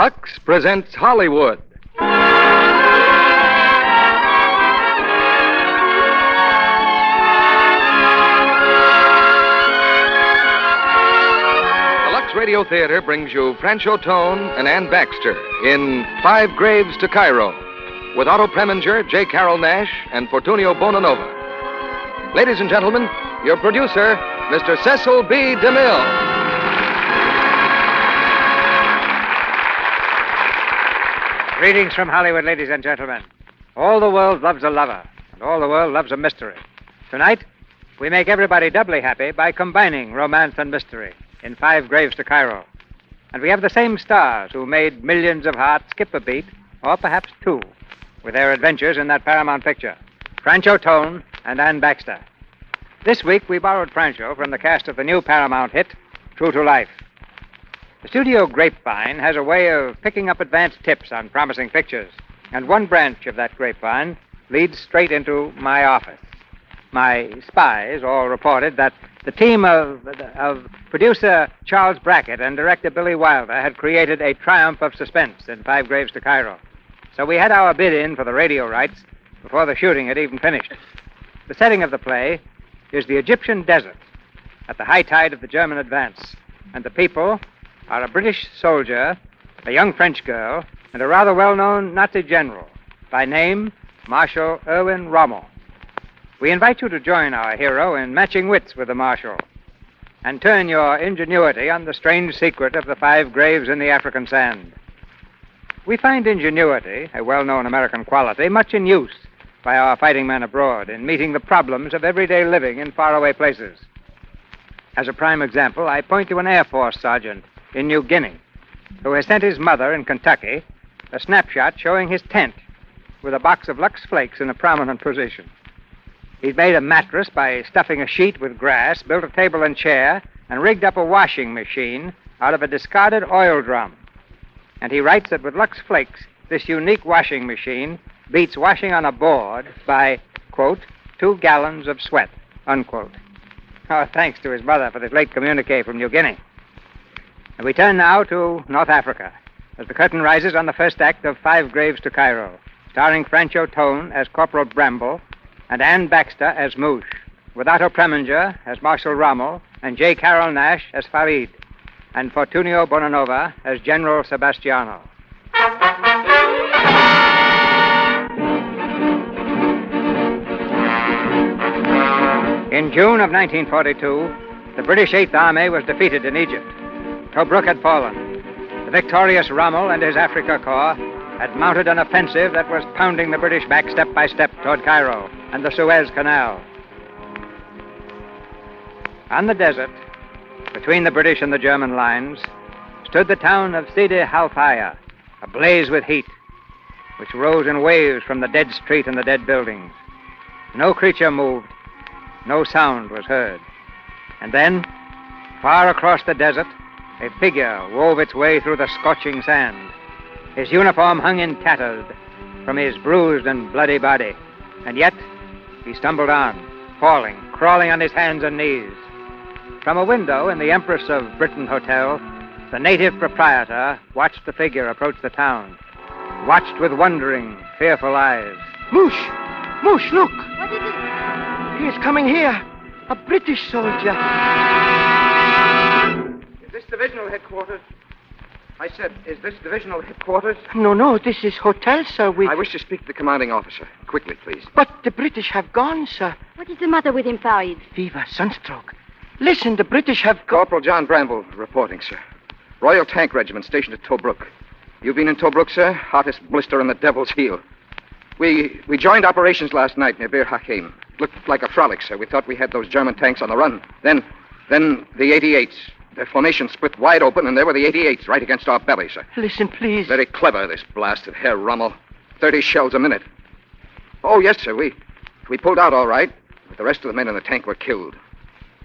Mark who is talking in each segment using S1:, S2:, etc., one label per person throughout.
S1: Lux presents Hollywood. The Lux Radio Theater brings you Franchot and Ann Baxter in 5 Graves to Cairo, with Otto Preminger, J. Carroll Nash, and Fortunio Bonanova. Ladies and gentlemen, your producer, Mr. Cecil B. DeMille.
S2: Greetings from Hollywood, ladies and gentlemen. All the world loves a lover, and all the world loves a mystery. Tonight, we make everybody doubly happy by combining romance and mystery in 5 Graves to Cairo. And we have the same stars who made millions of hearts skip a beat, or perhaps 2, with their adventures in that Paramount picture, Franchot and Ann Baxter. This week, we borrowed Franchot from the cast of the new Paramount hit, True to Life. The studio grapevine has a way of picking up advance tips on promising pictures, and one branch of that grapevine leads straight into my office. My spies all reported that the team of producer Charles Brackett and director Billy Wilder had created a triumph of suspense in 5 Graves to Cairo. So we had our bid in for the radio rights before the shooting had even finished. The setting of the play is the Egyptian desert at the high tide of the German advance, and the people are a British soldier, a young French girl, and a rather well-known Nazi general, by name Marshal Erwin Rommel. We invite you to join our hero in matching wits with the Marshal, and turn your ingenuity on the strange secret of the 5 graves in the African sand. We find ingenuity, a well-known American quality, much in use by our fighting men abroad in meeting the problems of everyday living in faraway places. As a prime example, I point to an Air Force sergeant in New Guinea, who has sent his mother in Kentucky a snapshot showing his tent with a box of Lux Flakes in a prominent position. He's made a mattress by stuffing a sheet with grass, built a table and chair, and rigged up a washing machine out of a discarded oil drum. And he writes that with Lux Flakes, this unique washing machine beats washing on a board by, quote, 2 gallons of sweat, unquote. Our thanks to his mother for this late communique from New Guinea. And we turn now to North Africa, as the curtain rises on the first act of 5 Graves to Cairo, starring Franchot as Corporal Bramble and Ann Baxter as Mouche, with Otto Preminger as Marshal Rommel and J. Carroll Nash as Farid, and Fortunio Bonanova as General Sebastiano. In June of 1942, the British 8th Army was defeated in Egypt. Tobruk had fallen. The victorious Rommel and his Africa Corps had mounted an offensive that was pounding the British back step by step toward Cairo and the Suez Canal. On the desert, between the British and the German lines, stood the town of Sidi Halfaya, ablaze with heat, which rose in waves from the dead street and the dead buildings. No creature moved, no sound was heard. And then, far across the desert, a figure wove its way through the scorching sand. His uniform hung in tatters from his bruised and bloody body, and yet he stumbled on, falling, crawling on his hands and knees. From a window in the Empress of Britain Hotel, the native proprietor watched the figure approach the town, watched with wondering, fearful eyes.
S3: Mouche! Mouche, look!
S4: What is it?
S3: He is coming here. A British soldier.
S5: Is this divisional headquarters? I said, is this divisional headquarters?
S3: No, this is hotel, sir.
S5: I wish to speak to the commanding officer. Quickly, please.
S3: But the British have gone, sir.
S4: What is the matter with him, Farid?
S3: Fever, sunstroke. Listen, the British have gone.
S5: Corporal John Bramble reporting, sir. Royal Tank Regiment stationed at Tobruk. You've been in Tobruk, sir? Hottest blister on the devil's heel. We joined operations last night near Bir Hakeim. It looked like a frolic, sir. We thought we had those German tanks on the run. Then the 88s. Their formation split wide open, and there were the 88s right against our belly, sir.
S3: Listen, please.
S5: Very clever, this blasted Herr Rommel. 30 shells a minute. Oh, yes, sir. We pulled out all right, but the rest of the men in the tank were killed.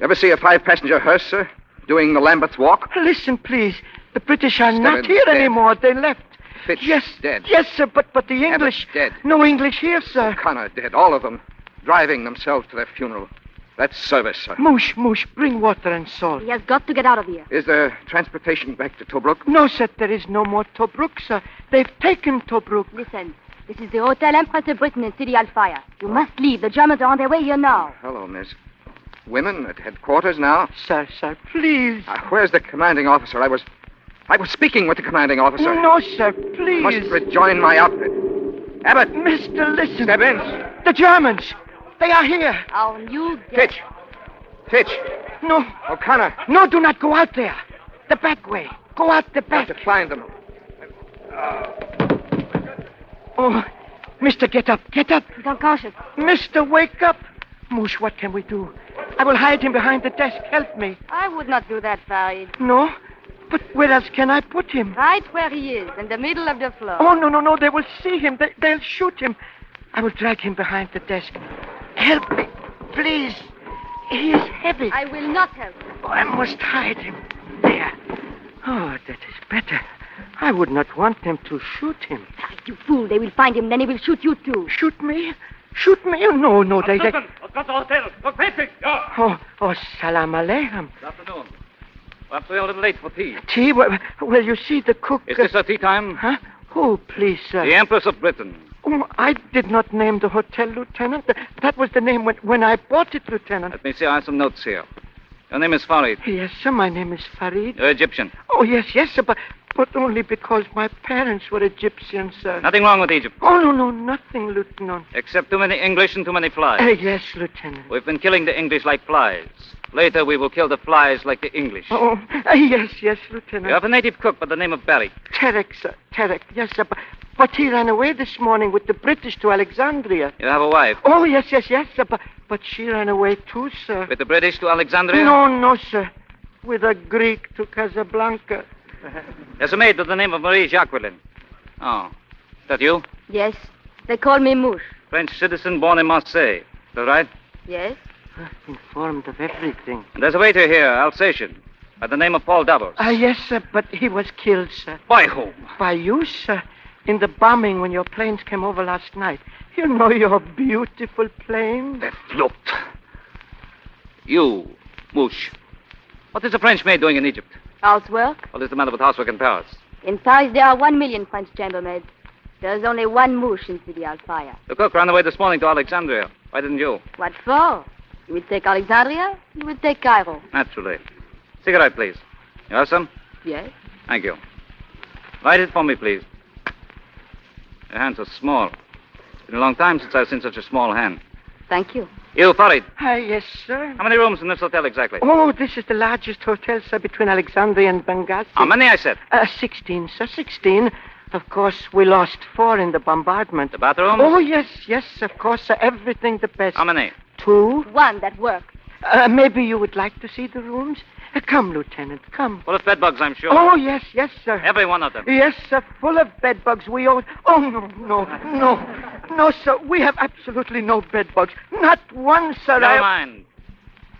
S5: Ever see a 5-passenger hearse, sir? Doing the Lambeth Walk?
S3: Listen, please. The British are not
S5: Stebbins
S3: here
S5: dead.
S3: anymore. They left.
S5: Fitch
S3: Yes,
S5: dead.
S3: Yes, sir, but the English.
S5: Abbott dead.
S3: No English here, sir.
S5: O'Connor dead. All of them. Driving themselves to their funeral. That's service, sir.
S3: Moosh, bring water and salt.
S4: He has got to get out of here.
S5: Is there transportation back to Tobruk?
S3: No, sir, there is no more Tobruk, sir. They've taken Tobruk.
S4: Listen, this is the Hotel Empress of Britain in City Al-Fire. You must leave. The Germans are on their way here now.
S5: Hello, miss. Women at headquarters now?
S3: Sir, please.
S5: Where's the commanding officer? I was speaking with the commanding officer.
S3: No, sir, please.
S5: Must rejoin my outfit. Abbott!
S3: Mister, listen.
S5: Step in.
S3: The Germans. They are here.
S4: Our new guest.
S5: Fitch.
S3: No.
S5: O'Connor.
S3: No, do not go out there. The back way. Go out the back.
S5: Got to find them.
S3: Oh, Mister, get up.
S4: He's unconscious.
S3: Mister, wake up. Moosh, what can we do? I will hide him behind the desk. Help me.
S4: I would not do that, Farid.
S3: No? But where else can I put him?
S4: Right where he is, in the middle of the floor.
S3: Oh, no. They will see him. They'll shoot him. I will drag him behind the desk. Help me, please. He is heavy.
S4: I will not help you.
S3: Oh, I must hide him. There. Oh, that is better. I would not want them to shoot him.
S4: Farid, you fool. They will find him, then he will shoot you, too.
S3: Shoot me? Shoot me? Oh, no. They... Oh, salam alaikum.
S6: Good afternoon. Perhaps we're a little late for tea.
S3: Tea? Well, you see, the cook...
S6: Is this our tea time?
S3: Huh? Oh, please, sir.
S6: The Empress of Britain.
S3: Oh, I did not name the hotel, Lieutenant. That was the name when I bought it, Lieutenant.
S6: Let me see. I have some notes here. Your name is Farid.
S3: Yes, sir. My name is Farid.
S6: You're Egyptian.
S3: Oh, yes, sir. But only because my parents were Egyptians, sir.
S6: Nothing wrong with Egypt.
S3: Oh, no, nothing, Lieutenant.
S6: Except too many English and too many flies.
S3: Yes, Lieutenant.
S6: We've been killing the English like flies. Later, we will kill the flies like the English.
S3: Oh, yes, Lieutenant.
S6: You have a native cook by the name of Barry.
S3: Tarek, sir. Tarek, yes, sir. But he ran away this morning with the British to Alexandria.
S6: You have a wife.
S3: Oh, yes, sir. But she ran away too, sir.
S6: With the British to Alexandria?
S3: No, sir. With a Greek to Casablanca.
S6: There's a maid by the name of Marie Jacqueline. Oh. Is that you?
S4: Yes. They call me Mouche.
S6: French citizen born in Marseille. Is that right?
S4: Yes.
S3: Informed of everything.
S6: And there's a waiter here, Alsatian, by the name of Paul Davos.
S3: Yes, sir, but he was killed, sir.
S6: By whom?
S3: By you, sir. In the bombing when your planes came over last night. You know your beautiful planes.
S6: They're float. You, Mouche. What is a French maid doing in Egypt?
S4: Housework?
S6: What is the matter with housework in Paris?
S4: In Paris, there are 1 million French chambermaids. There's only one Mouche in City Al-Fire.
S6: The cook ran away this morning to Alexandria. Why didn't you?
S4: What for? You would take Alexandria, you would take Cairo.
S6: Naturally. Cigarette, please. You have some?
S4: Yes.
S6: Thank you. Light it for me, please. Your hands are small. It's been a long time since I've seen such a small hand.
S4: Thank you.
S6: You, Farid.
S3: Yes, sir.
S6: How many rooms in this hotel exactly?
S3: Oh, this is the largest hotel, sir, between Alexandria and Benghazi.
S6: How many, I said?
S3: 16, sir, 16. Of course, we lost 4 in the bombardment.
S6: The bathrooms?
S3: Oh, yes, of course, sir. Everything the best.
S6: How many?
S3: 2.
S4: 1 that works.
S3: Maybe you would like to see the rooms? Come, Lieutenant, come.
S6: Full of bedbugs, I'm sure.
S3: Oh, yes, sir.
S6: Every one of them.
S3: Yes, sir, full of bedbugs. We all... Oh, no, sir. We have absolutely no bedbugs. Not one, sir.
S6: Never mind.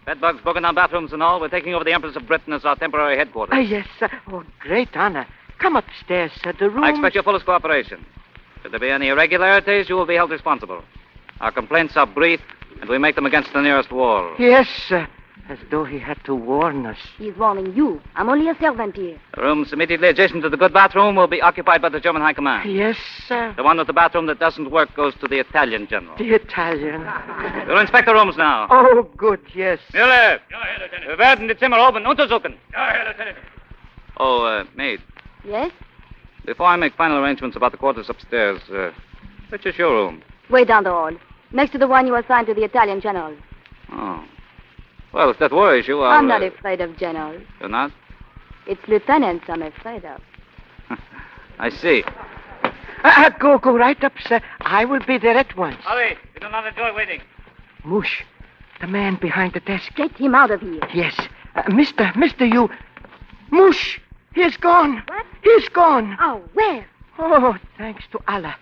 S6: Bedbugs, broken down bathrooms and all. We're taking over the Empress of Britain as our temporary headquarters.
S3: Yes, sir. Oh, great honor. Come upstairs, sir. The room...
S6: I expect your fullest cooperation. Should there be any irregularities, you will be held responsible. Our complaints are brief, and we make them against the nearest wall.
S3: Yes, sir. As though he had to warn us.
S4: He's warning you. I'm only a servant here.
S6: The rooms immediately adjacent to the good bathroom will be occupied by the German High Command.
S3: Yes, sir.
S6: The one with the bathroom that doesn't work goes to the Italian general.
S3: The Italian.
S6: We'll inspect the rooms now.
S3: Oh, good, yes.
S6: Müller!
S7: Ja, Herr Lieutenant.
S6: Wir werden die Zimmer oben untersuchen.
S7: Ja, Herr Lieutenant.
S6: Oh, maid.
S4: Yes?
S6: Before I make final arrangements about the quarters upstairs, which is your room?
S4: Way down the hall. Next to the one you assigned to the Italian general.
S6: Oh. Well, if that worries you,
S4: I'm not afraid of generals.
S6: You're not?
S4: It's lieutenants I'm afraid of.
S6: I see.
S3: Go right up, sir. I will be there at once.
S7: Hurry. We do not enjoy waiting.
S3: Moosh, the man behind the desk.
S4: Get him out of here.
S3: Yes. Mister, you... Moosh, he's gone.
S4: What?
S3: He's gone.
S4: Oh, where?
S3: Oh, thanks to Allah.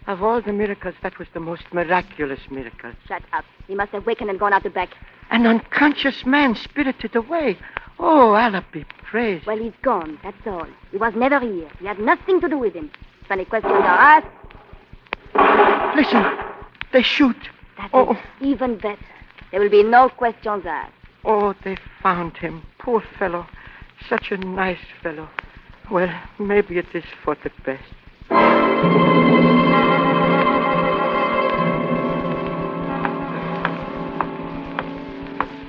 S3: Of all the miracles, that was the most miraculous miracle.
S4: Shut up. He must have wakened and gone out the back.
S3: An unconscious man spirited away. Oh, Allah be praised.
S4: Well, he's gone, that's all. He was never here. He had nothing to do with him. If any questions are asked,
S3: Listen, they shoot.
S4: that
S3: Oh.
S4: is even better. There will be no questions asked.
S3: Oh, they found him. Poor fellow. Such a nice fellow. Well, maybe it is for the best.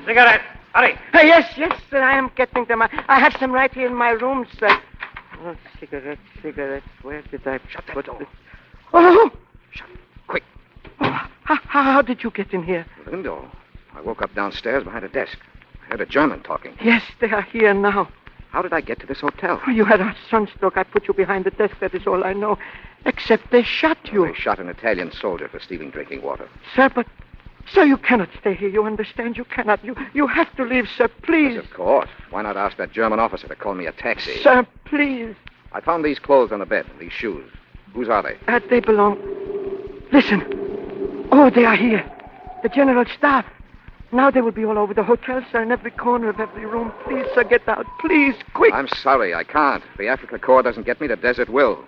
S7: Cigarette. Hurry.
S3: Yes, sir, I am getting them. I have some right here in my room, sir. Oh, cigarettes. Where did I put this? Oh!
S5: Shut it. Quick.
S3: Oh, how did you get in here?
S5: The window. I woke up downstairs behind a desk. I heard a German talking.
S3: Yes, they are here now.
S5: How did I get to this hotel?
S3: Oh, you had a sunstroke. I put you behind the desk. That is all I know. Except they shot you.
S5: They shot an Italian soldier for stealing drinking water.
S3: Sir, but... Sir, you cannot stay here. You understand? You cannot. You have to leave, sir. Please.
S5: Yes, of course. Why not ask that German officer to call me a taxi?
S3: Sir, please.
S5: I found these clothes on the bed, these shoes. Whose are they?
S3: They belong... Listen. Oh, they are here. The general staff. Now they will be all over the hotel, sir, in every corner of every room. Please, sir, get out. Please, quick.
S5: I'm sorry, I can't. If the Africa Corps doesn't get me, the desert will.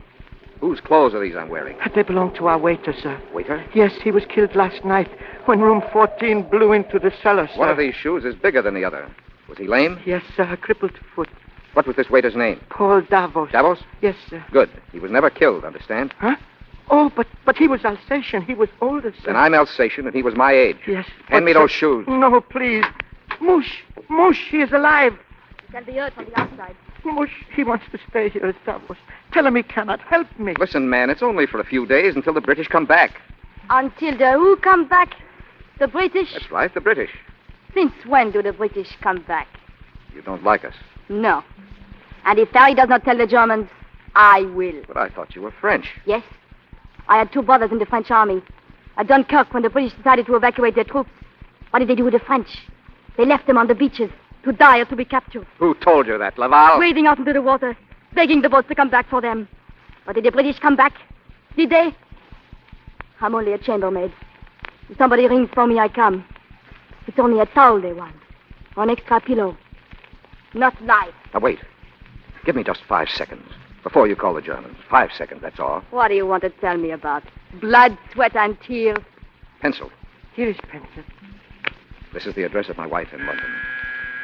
S5: Whose clothes are these I'm wearing?
S3: They belong to our waiter, sir.
S5: Waiter?
S3: Yes, he was killed last night when room 14 blew into the cellar, sir.
S5: One of these shoes is bigger than the other. Was he lame?
S3: Yes, sir, a crippled foot.
S5: What was this waiter's name?
S3: Paul Davos.
S5: Davos?
S3: Yes, sir.
S5: Good. He was never killed, understand?
S3: Huh? Oh, but he was Alsatian. He was older, sir.
S5: Then I'm Alsatian, and he was my age.
S3: Yes.
S5: Hand me
S3: sir,
S5: those shoes.
S3: No, please. Mush, he is alive.
S4: It can be heard from the outside.
S3: Mush, he wants to stay here as Davos. Tell him he cannot help me.
S5: Listen, man, it's only for a few days until the British come back.
S4: Until the who come back? The British?
S5: That's right, the British.
S4: Since when do the British come back?
S5: You don't like us.
S4: No. And if Harry does not tell the Germans, I will.
S5: But I thought you were French.
S4: Yes. I had 2 brothers in the French army. At Dunkirk, when the British decided to evacuate their troops, what did they do with the French? They left them on the beaches to die or to be captured.
S5: Who told you that, Laval?
S4: Wading out into the water, begging the boats to come back for them. But did the British come back? Did they? I'm only a chambermaid. If somebody rings for me, I come. It's only a towel they want. Or an extra pillow. Not life.
S5: Now, wait. Give me just 5 seconds. Before you call the Germans. 5 seconds, that's all.
S4: What do you want to tell me about? Blood, sweat, and tears?
S5: Pencil.
S3: Here is pencil.
S5: This is the address of my wife in London.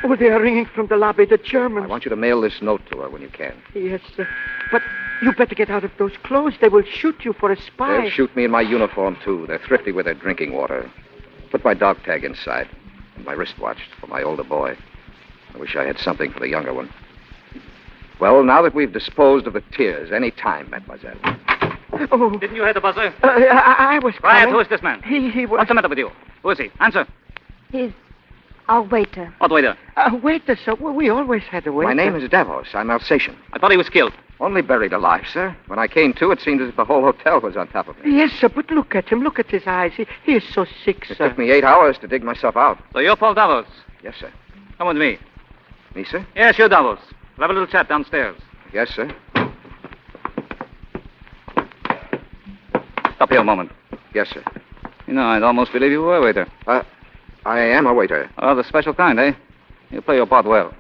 S3: Oh, they are ringing from the lobby, the Germans.
S5: I want you to mail this note to her when you can.
S3: Yes, sir. But you better get out of those clothes. They will shoot you for a spy.
S5: They'll shoot me in my uniform, too. They're thrifty with their drinking water. Put my dog tag inside. And my wristwatch for my older boy. I wish I had something for the younger one. Well, now that we've disposed of the tears, any time, mademoiselle.
S3: Oh.
S6: Didn't you hear the buzzer?
S3: I was
S6: Quiet,
S3: coming.
S6: who is this man?
S3: He was...
S6: What's the matter with you? Who is he? Answer.
S4: He's our waiter.
S6: What waiter?
S3: A waiter, sir. We always had a waiter.
S5: My name is Davos. I'm Alsatian.
S6: I thought he was killed.
S5: Only buried alive, sir. When I came to, it seemed as if the whole hotel was on top of me.
S3: Yes, sir, but look at him. Look at his eyes. He is so sick,
S5: It
S3: sir.
S5: took me 8 hours to dig myself out.
S6: So you're Paul Davos.
S5: Yes, sir.
S6: Come with me.
S5: Me, sir?
S6: Yes, you're Davos. We'll have a little chat downstairs.
S5: Yes, sir.
S6: Stop here a moment.
S5: Yes, sir.
S6: You know, I'd almost believe you were a waiter.
S5: I am a waiter.
S6: Oh, the special kind, eh? You play your part well.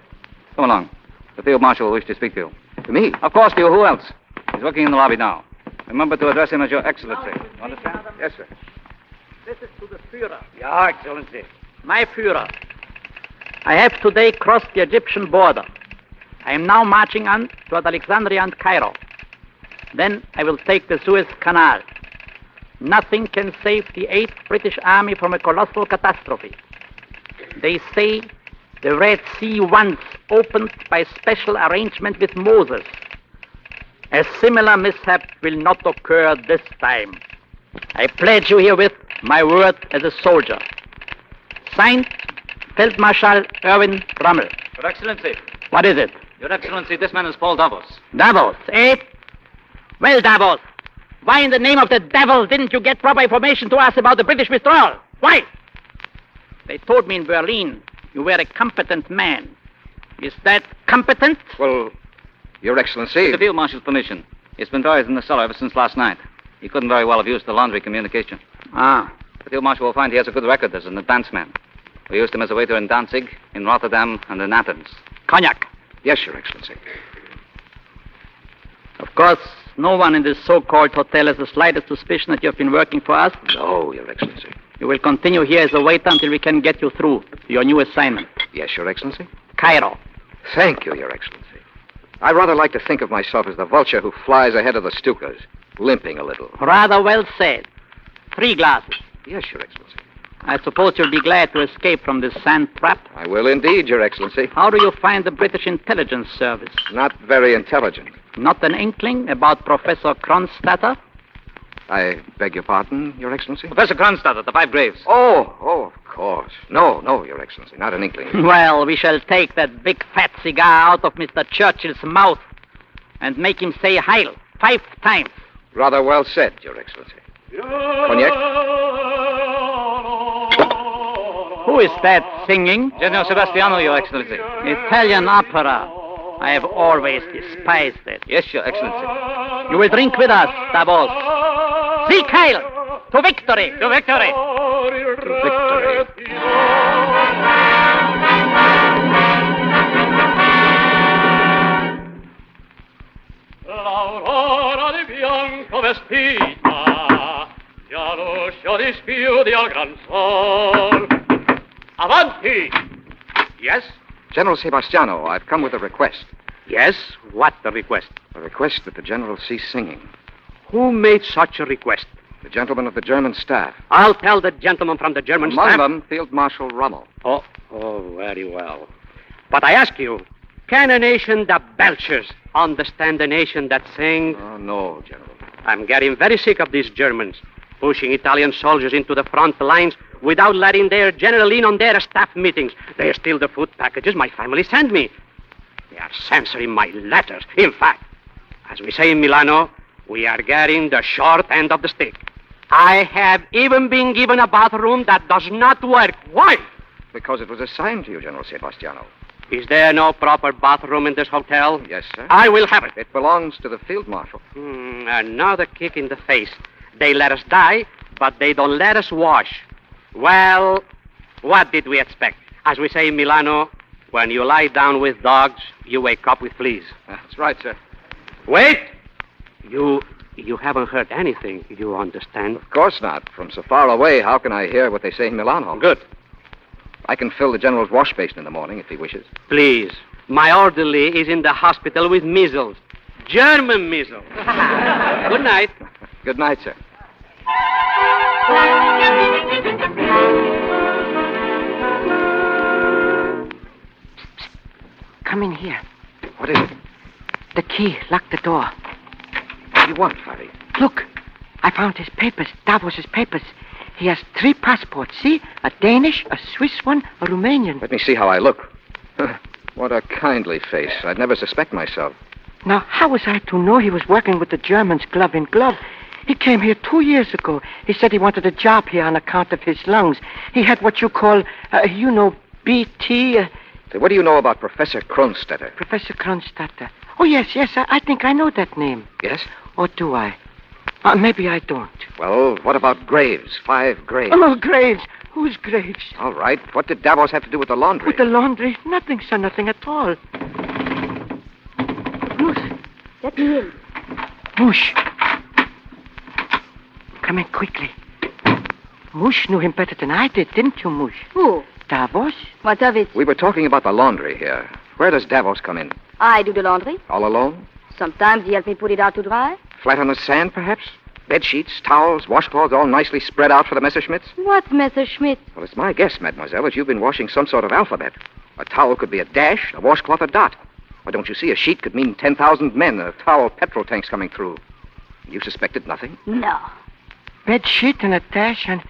S6: Come along. The field marshal will wish to speak to you.
S5: To me?
S6: Of course, to you. Who else? He's working in the lobby now. Remember to address him as Your Excellency. You understand?
S5: Yes, sir.
S8: This is to the Führer. Ja, Excellency. My Führer, I have today crossed the Egyptian border. I am now marching on toward Alexandria and Cairo. Then I will take the Suez Canal. Nothing can save the 8th British Army from a colossal catastrophe. They say the Red Sea once opened by special arrangement with Moses. A similar mishap will not occur this time. I pledge you herewith my word as a soldier. Signed, Feldmarschall Erwin Rommel.
S6: Your Excellency.
S8: What is it?
S6: Your Excellency, this man is Paul Davos.
S8: Davos, eh? Well, Davos, why in the name of the devil didn't you get proper information to us about the British withdrawal? Why? They told me in Berlin you were a competent man. Is that competent?
S5: Well, Your Excellency...
S6: With the field marshal's permission. He's been buried in the cellar ever since last night. He couldn't very well have used the laundry communication.
S8: Ah.
S6: The field marshal will find he has a good record as an advance man. We used him as a waiter in Danzig, in Rotterdam, and in Athens.
S8: Cognac.
S5: Yes, Your Excellency.
S8: Of course, no one in this so-called hotel has the slightest suspicion that you've been working for us.
S5: No, Your Excellency.
S8: You will continue here as a waiter until we can get you through to your new assignment.
S5: Yes, Your Excellency.
S8: Cairo.
S5: Thank you, Your Excellency. I rather like to think of myself as the vulture who flies ahead of the Stukas, limping a little.
S8: Rather well said. 3 glasses.
S5: Yes, Your Excellency.
S8: I suppose you'll be glad to escape from this sand trap.
S5: I will indeed, Your Excellency.
S8: How do you find the British intelligence service?
S5: Not very intelligent.
S8: Not an inkling about Professor Kronstadter?
S5: I beg your pardon, Your Excellency?
S6: Professor Kronstadt, the 5 Graves.
S5: Oh, of course. No, Your Excellency, not an inkling.
S8: Well, we shall take that big fat cigar out of Mr. Churchill's mouth and make him say Heil 5 times.
S5: Rather well said, Your Excellency. Cognac?
S8: Who is that singing?
S6: General Sebastiano, Your Excellency.
S8: Italian opera. I have always despised it.
S6: Yes, Your Excellency.
S8: You will drink with us, Davos. Sieg Heil! To victory!
S6: To victory!
S5: To victory.
S7: L'aurora di bianco vestita, già l'uscio dischiudi al gran sol. Avanti!
S6: Yes?
S5: General Sebastiano, I've come with a request.
S9: Yes? What the request?
S5: A request that the general cease singing.
S9: Who made such a request?
S5: The gentleman of the German staff.
S9: I'll tell the gentleman from the German
S5: Among
S9: staff.
S5: them, Field Marshal Rommel.
S9: Oh, very well. But I ask you, can a nation that belches understand a nation that sings?
S5: Oh, no, General.
S9: I'm getting very sick of these Germans pushing Italian soldiers into the front lines without letting their general in on their staff meetings. They steal the food packages my family sent me. They are censoring my letters. In fact, as we say in Milano, we are getting the short end of the stick. I have even been given a bathroom that does not work. Why?
S5: Because it was assigned to you, General Sebastiano.
S9: Is there no proper bathroom in this hotel?
S5: Yes, sir.
S9: I will have it.
S5: It belongs to the Field Marshal.
S9: Another kick in the face. They let us die, but they don't let us wash. Well, what did we expect? As we say in Milano, when you lie down with dogs, you wake up with fleas.
S5: That's right, sir.
S9: Wait! You haven't heard anything, you understand?
S5: Of course not. From so far away, how can I hear what they say in Milano?
S9: Good.
S5: I can fill the general's wash basin in the morning if he wishes.
S9: Please. My orderly is in the hospital with measles. German measles. Good night.
S5: Good night, sir.
S3: Come in here.
S5: What is it?
S3: The key. Lock the door.
S5: What do you want, Farid?
S3: Look, I found his papers, Davos's papers. He has 3 passports, see? A Danish, a Swiss one, a Romanian.
S5: Let me see how I look. What a kindly face. I'd never suspect myself.
S3: Now, how was I to know he was working with the Germans glove in glove? He came here 2 years ago. He said he wanted a job here on account of his lungs. He had what you call, BT.
S5: Say, what do you know about Professor Kronstetter?
S3: Professor Kronstadter. Oh, yes, I think I know that name.
S5: Yes?
S3: Or do I? Maybe I don't.
S5: Well, what about Graves? 5 Graves.
S3: Oh, Graves. Who's Graves?
S5: All right. What did Davos have to do with the laundry?
S3: With the laundry? Nothing, sir, nothing at all.
S4: Moose, let me in.
S3: Moosh. Come in quickly. Moosh knew him better than I did, didn't you, Moosh?
S4: Who?
S3: Davos?
S4: What of it?
S5: We were talking about the laundry here. Where does Davos come in?
S4: I do the laundry.
S5: All alone?
S4: Sometimes he helps me put it out to dry.
S5: Flat on the sand, perhaps? Bed sheets, towels, washcloths all nicely spread out for the Messerschmitts?
S4: What, Messerschmitt?
S5: Well, it's my guess, mademoiselle, that you've been washing some sort of alphabet. A towel could be a dash, a washcloth a dot. Why, don't you see? A sheet could mean 10,000 men, a towel petrol tanks coming through. You suspected nothing?
S4: No.
S3: Bed sheet and a dash and...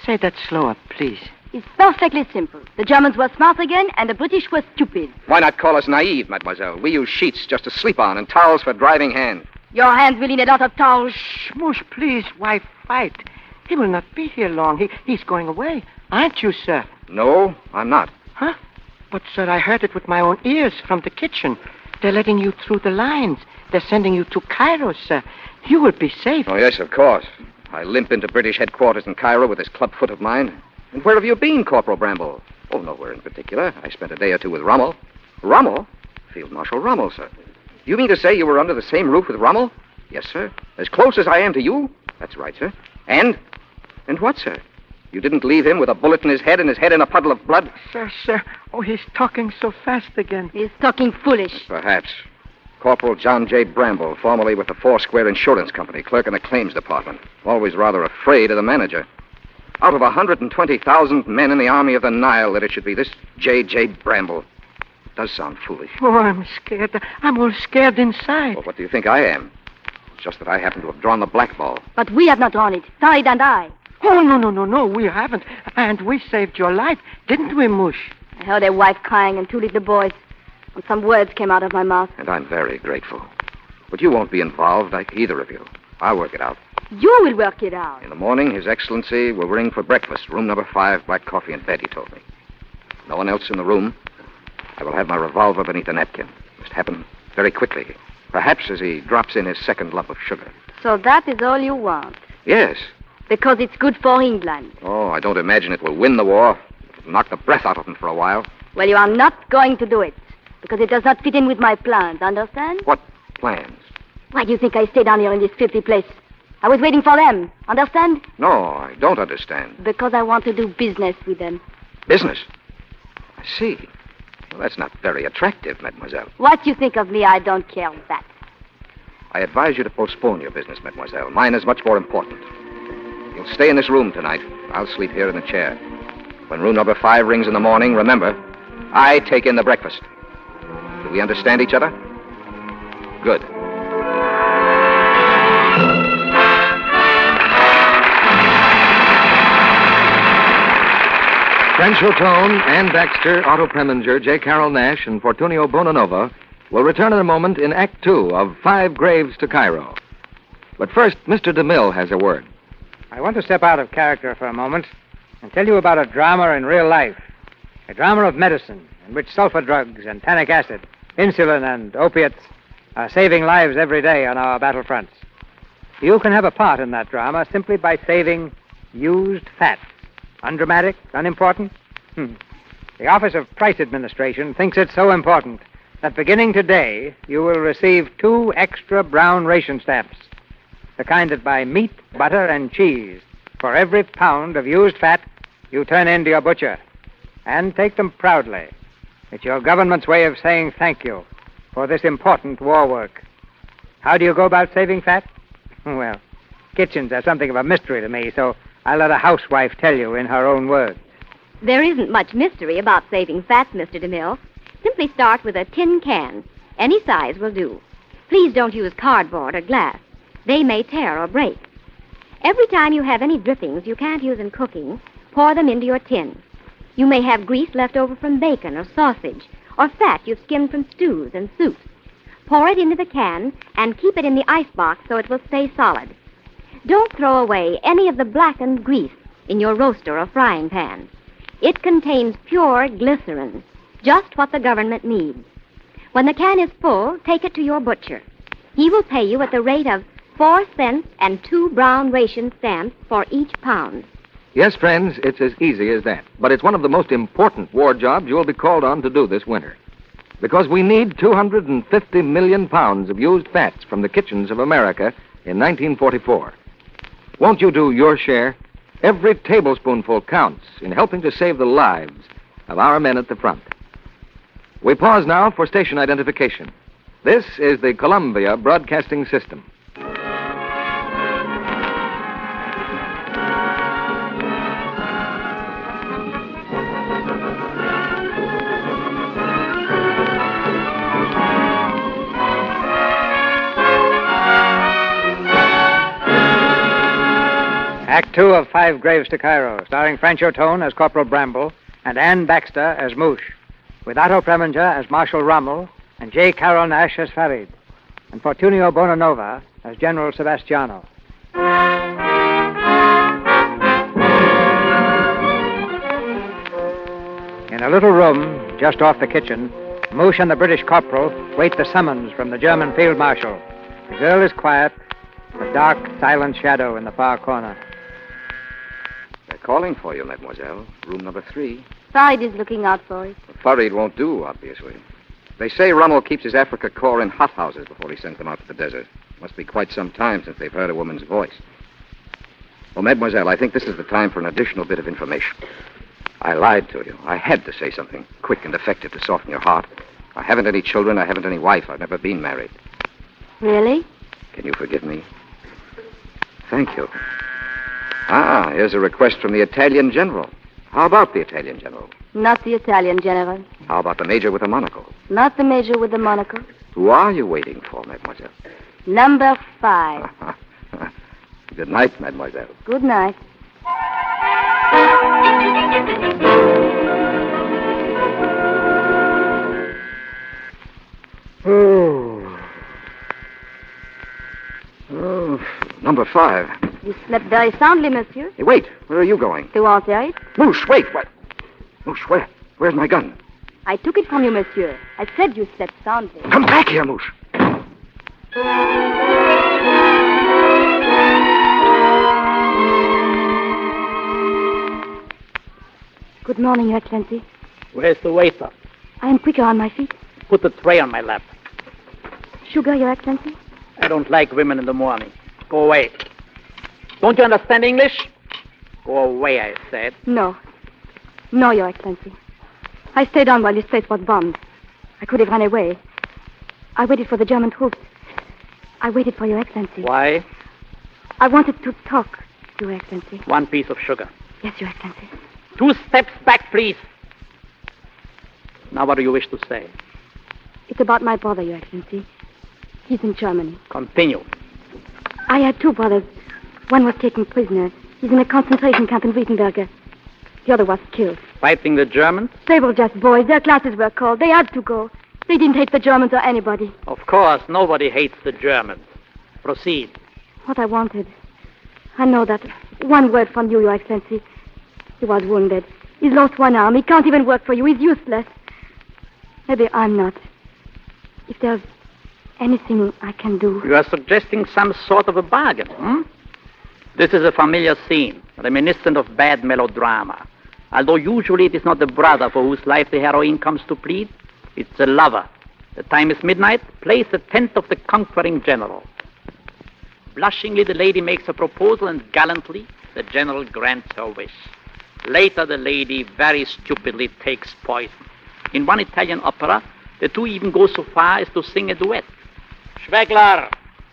S3: Say that slower, please.
S4: It's perfectly simple. The Germans were smart again, and the British were stupid.
S5: Why not call us naive, mademoiselle? We use sheets just to sleep on and towels for driving hand.
S4: Your hands will need a lot of towels.
S3: Shh, Moosh, please. Why fight? He will not be here long. He's going away. Aren't you, sir?
S5: No, I'm not.
S3: Huh? But, sir, I heard it with my own ears from the kitchen. They're letting you through the lines. They're sending you to Cairo, sir. You will be safe.
S5: Oh, yes, of course. I limp into British headquarters in Cairo with this club foot of mine. And where have you been, Corporal Bramble? Oh, nowhere in particular. I spent a day or two with Rommel. Rommel? Field Marshal Rommel, sir. You mean to say you were under the same roof with Rommel? Yes, sir. As close as I am to you? That's right, sir. And what, sir? You didn't leave him with a bullet in his head and his head in a puddle of blood?
S3: Sir. Oh, he's talking so fast again.
S4: He's talking foolish.
S5: Perhaps. Corporal John J. Bramble, formerly with the Foursquare Insurance Company, clerk in the claims department. Always rather afraid of the manager. Out of 120,000 men in the Army of the Nile, that it should be this J.J. Bramble. Does sound foolish.
S3: Oh, I'm scared. I'm all scared inside.
S5: Well, what do you think I am? It's just that I happen to have drawn the black ball.
S4: But we have not drawn it. Farid and I.
S3: Oh, no, we haven't. And we saved your life, didn't we, Moosh?
S4: I heard a wife crying and two little boys. And some words came out of my mouth.
S5: And I'm very grateful. But you won't be involved, like either of you. I'll work it out.
S4: You will work it out.
S5: In the morning, His Excellency will ring for breakfast. Room number 5, black coffee and bed, he told me. No one else in the room. I will have my revolver beneath the napkin. Must happen very quickly. Perhaps as he drops in his second lump of sugar.
S4: So that is all you want?
S5: Yes.
S4: Because it's good for England.
S5: Oh, I don't imagine it will win the war. It'll knock the breath out of him for a while.
S4: Well, you are not going to do it. Because it does not fit in with my plans, understand?
S5: What plans?
S4: Why do you think I stay down here in this filthy place? I was waiting for them, understand?
S5: No, I don't understand.
S4: Because I want to do business with them.
S5: Business? I see. Well, that's not very attractive, mademoiselle.
S4: What you think of me, I don't care that.
S5: I advise you to postpone your business, mademoiselle. Mine is much more important. You'll stay in this room tonight. I'll sleep here in the chair. When room number 5 rings in the morning, remember, I take in the breakfast. Do we understand each other? Good.
S1: Franchot, Ann Baxter, Otto Preminger, J. Carroll Nash, and Fortunio Bonanova will return in a moment in Act 2 of 5 Graves to Cairo. But first, Mr. DeMille has a word.
S2: I want to step out of character for a moment and tell you about a drama in real life. A drama of medicine in which sulfur drugs and tannic acid, insulin and opiates are saving lives every day on our battlefronts. You can have a part in that drama simply by saving used fat. Undramatic? Unimportant? The Office of Price Administration thinks it's so important that beginning today, you will receive 2 extra brown ration stamps. The kind that buy meat, butter, and cheese for every pound of used fat you turn in to your butcher. And take them proudly. It's your government's way of saying thank you for this important war work. How do you go about saving fat? Well, kitchens are something of a mystery to me, so I'll let a housewife tell you in her own words.
S10: There isn't much mystery about saving fat, Mr. DeMille. Simply start with a tin can. Any size will do. Please don't use cardboard or glass. They may tear or break. Every time you have any drippings you can't use in cooking, pour them into your tin. You may have grease left over from bacon or sausage, or fat you've skimmed from stews and soups. Pour it into the can and keep it in the icebox so it will stay solid. Don't throw away any of the blackened grease in your roaster or frying pan. It contains pure glycerin, just what the government needs. When the can is full, take it to your butcher. He will pay you at the rate of 4 cents and 2 brown ration stamps for each pound.
S1: Yes, friends, it's as easy as that. But it's one of the most important war jobs you'll be called on to do this winter. Because we need 250 million pounds of used fats from the kitchens of America in 1944. Won't you do your share? Every tablespoonful counts in helping to save the lives of our men at the front. We pause now for station identification. This is the Columbia Broadcasting System.
S2: Act 2 of 5 Graves to Cairo, starring Franchot as Corporal Bramble and Ann Baxter as Moosh, with Otto Preminger as Marshal Rommel and J. Carroll Nash as Farid, and Fortunio Bonanova as General Sebastiano. In a little room just off the kitchen, Moosh and the British corporal wait the summons from the German field marshal. The girl is quiet, a dark, silent shadow in the far corner.
S5: They're calling for you, mademoiselle. Room number 3.
S4: Farid is looking out for it.
S5: Farid won't do, obviously. They say Rommel keeps his Africa Corps in hothouses before he sends them out to the desert. Must be quite some time since they've heard a woman's voice. Oh, mademoiselle, I think this is the time for an additional bit of information. I lied to you. I had to say something quick and effective to soften your heart. I haven't any children. I haven't any wife. I've never been married.
S4: Really?
S5: Can you forgive me? Thank you. Ah, here's a request from the Italian general. How about the Italian general?
S4: Not the Italian general.
S5: How about the major with the monocle?
S4: Not the major with the monocle.
S5: Who are you waiting for, mademoiselle?
S4: Number 5.
S5: Good night, mademoiselle.
S4: Good night.
S5: Oh, number 5.
S4: You slept very soundly, monsieur.
S5: Hey, wait. Where are you going?
S4: To Antwerp.
S5: Moosh, wait. What? Moosh, where? Where's my gun?
S4: I took it from you, monsieur. I said you slept soundly.
S5: Come back here, Moosh.
S4: Good morning, Your Excellency.
S8: Where's the waiter?
S4: I am quicker on my feet.
S8: Put the tray on my lap.
S4: Sugar, Your Excellency?
S8: I don't like women in the morning. Go away. Don't you understand English? Go away, I said.
S4: No. No, Your Excellency. I stayed on while this place was bombed. I could have run away. I waited for the German troops. I waited for Your Excellency.
S8: Why?
S4: I wanted to talk, Your Excellency.
S8: 1 piece of sugar.
S4: Yes, Your Excellency.
S8: 2 steps back, please. Now what do you wish to say?
S4: It's about my brother, Your Excellency. He's in Germany.
S8: Continue.
S4: I had 2 brothers. One was taken prisoner. He's in a concentration camp in Wittenberg. The other was killed.
S8: Fighting the Germans?
S4: They were just boys. Their classes were called. They had to go. They didn't hate the Germans or anybody.
S8: Of course, nobody hates the Germans. Proceed.
S4: What I wanted. I know that. 1 word from you, Your Excellency. He was wounded. He's lost 1 arm. He can't even work for you. He's useless. Maybe I'm not. If there's anything I can do.
S8: You are suggesting some sort of a bargain, This is a familiar scene, reminiscent of bad melodrama. Although usually it is not the brother for whose life the heroine comes to plead, it's the lover. The time is midnight. Place the tent of the conquering general. Blushingly, the lady makes a proposal, and gallantly, the general grants her wish. Later, the lady very stupidly takes poison. In one Italian opera, the 2 even go so far as to sing a duet. Schwegler!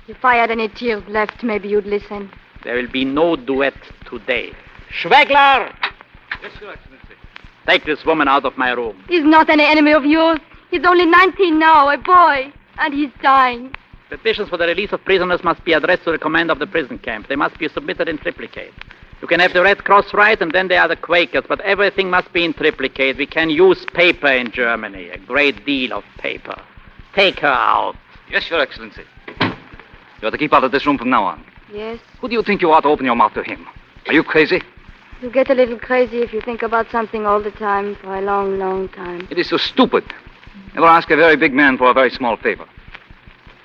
S4: If I had any tears left, maybe you'd listen.
S8: There will be no duet today. Schwegler!
S6: Yes, Your Excellency.
S8: Take this woman out of my room.
S4: He's not any enemy of yours. He's only 19 now, a boy. And he's dying.
S8: Petitions for the release of prisoners must be addressed to the commander of the prison camp. They must be submitted in triplicate. You can have the Red Cross write, and then there are the Quakers, but everything must be in triplicate. We can use paper in Germany, a great deal of paper. Take her out.
S6: Yes, Your Excellency. You are to keep out of this room from now on.
S4: Yes?
S6: Who do you think you are to open your mouth to him? Are you crazy?
S4: You get a little crazy if you think about something all the time for a long, long time.
S6: It is so stupid. Never ask a very big man for a very small favor.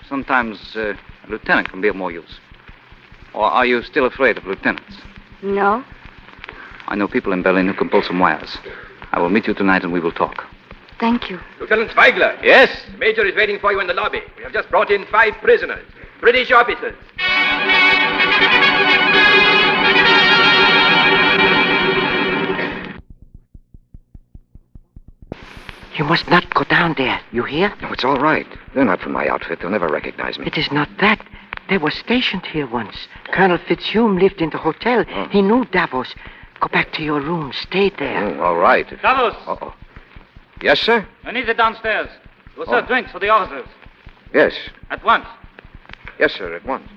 S6: Sometimes a lieutenant can be of more use. Or are you still afraid of lieutenants?
S4: No.
S6: I know people in Berlin who can pull some wires. I will meet you tonight and we will talk.
S4: Thank you.
S11: Lieutenant Zweigler.
S6: Yes?
S11: The Major is waiting for you in the lobby. We have just brought in 5 prisoners. British officers.
S3: You must not go down there. You hear?
S5: No, it's all right. They're not from my outfit. They'll never recognize me.
S3: It is not that. They were stationed here once. Colonel Fitzhume lived in the hotel.
S5: Oh.
S3: He knew Davos. Go back to your room. Stay there.
S5: Oh, all right.
S6: Davos!
S5: Uh-oh. Yes, sir?
S6: I need it downstairs. We'll serve drinks for the officers.
S5: Yes.
S6: At once.
S5: Yes, sir, at once.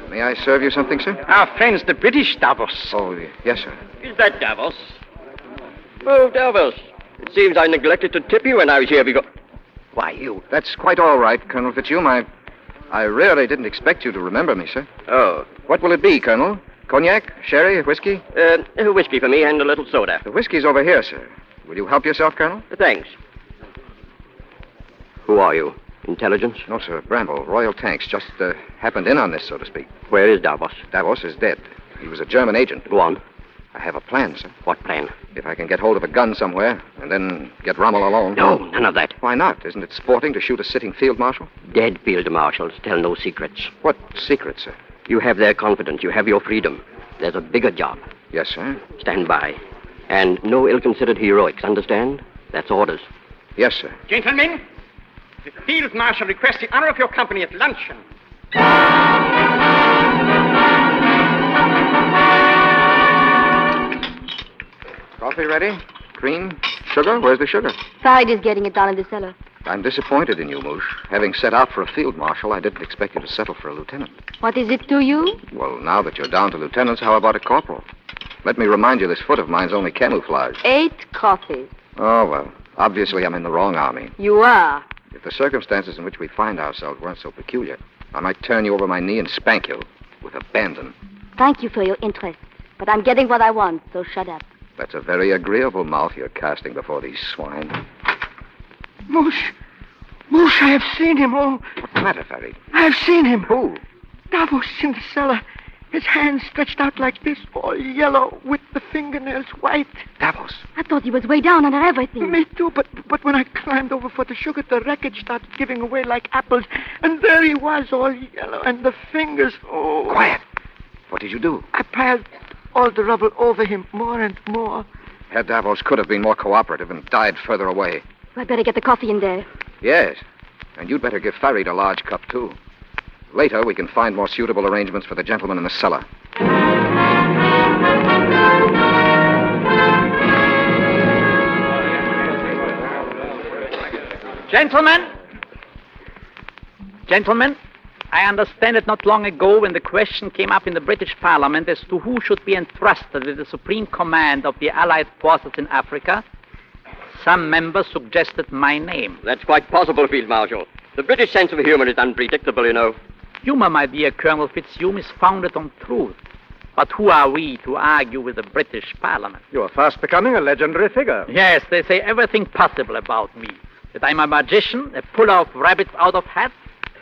S5: May I serve you something, sir?
S9: Our friends, the British, Davos.
S5: Oh, yes, sir.
S12: Is that Davos? Oh, Davos. It seems I neglected to tip you when I was here because... Why, you...
S5: That's quite all right, Colonel Fitzhume. I really didn't expect you to remember me, sir.
S12: Oh.
S5: What will it be, Colonel? Cognac? Sherry? Whiskey?
S12: Whiskey for me and a little soda.
S5: The whiskey's over here, sir. Will you help yourself, Colonel?
S12: Thanks. Who are you? Intelligence?
S5: No, sir. Bramble. Royal Tanks. Just happened in on this, so to speak.
S12: Where is Davos?
S5: Davos is dead. He was a German agent.
S12: Go on.
S5: I have a plan, sir.
S12: What plan?
S5: If I can get hold of a gun somewhere and then get Rommel alone.
S12: No, none of that.
S5: Why not? Isn't it sporting to shoot a sitting field marshal?
S12: Dead field marshals tell no secrets.
S5: What secret, sir?
S12: You have their confidence. You have your freedom. There's a bigger job.
S5: Yes, sir.
S12: Stand by. And no ill-considered heroics, understand? That's orders.
S5: Yes, sir.
S13: Gentlemen, the field marshal requests the honor of your company at luncheon.
S5: Coffee ready? Cream? Sugar? Where's the sugar?
S4: Farid is getting it down in the cellar.
S5: I'm disappointed in you, Moosh. Having set out for a field marshal, I didn't expect you to settle for a lieutenant.
S4: What is it to you?
S5: Well, now that you're down to lieutenants, how about a corporal? Let me remind you, this foot of mine's only camouflage.
S4: 8 coffees.
S5: Oh, well, obviously I'm in the wrong army.
S4: You are.
S5: If the circumstances in which we find ourselves weren't so peculiar, I might turn you over my knee and spank you with abandon.
S4: Thank you for your interest. But I'm getting what I want, so shut up.
S5: That's a very agreeable mouth you're casting before these swine.
S3: Moosh, I have seen him. Oh,
S5: What's the matter, Farid?
S3: I have seen him.
S5: Who?
S3: Davos in the cellar. His hands stretched out like this, all yellow, with the fingernails white.
S5: Davos.
S4: I thought he was way down under everything.
S3: Me too, but when I climbed over for the sugar, the wreckage started giving away like apples. And there he was, all yellow, and the fingers, oh.
S5: Quiet. What did you do?
S3: I piled all the rubble over him, more and more.
S5: Herr Davos could have been more cooperative and died further away.
S4: I'd better get the coffee in there.
S5: Yes. And you'd better give Farid a large cup, too. Later, we can find more suitable arrangements for the gentleman in the cellar.
S8: Gentlemen, I understand that not long ago when the question came up in the British Parliament as to who should be entrusted with the supreme command of the Allied forces in Africa, some members suggested my name.
S12: That's quite possible, Field Marshal. The British sense of humor is unpredictable, you know.
S8: Humor, my dear Colonel Fitzhugh, is founded on truth. But who are we to argue with the British Parliament?
S2: You're fast becoming a legendary figure.
S8: Yes, they say everything possible about me. That I'm a magician, a puller of rabbits out of hats,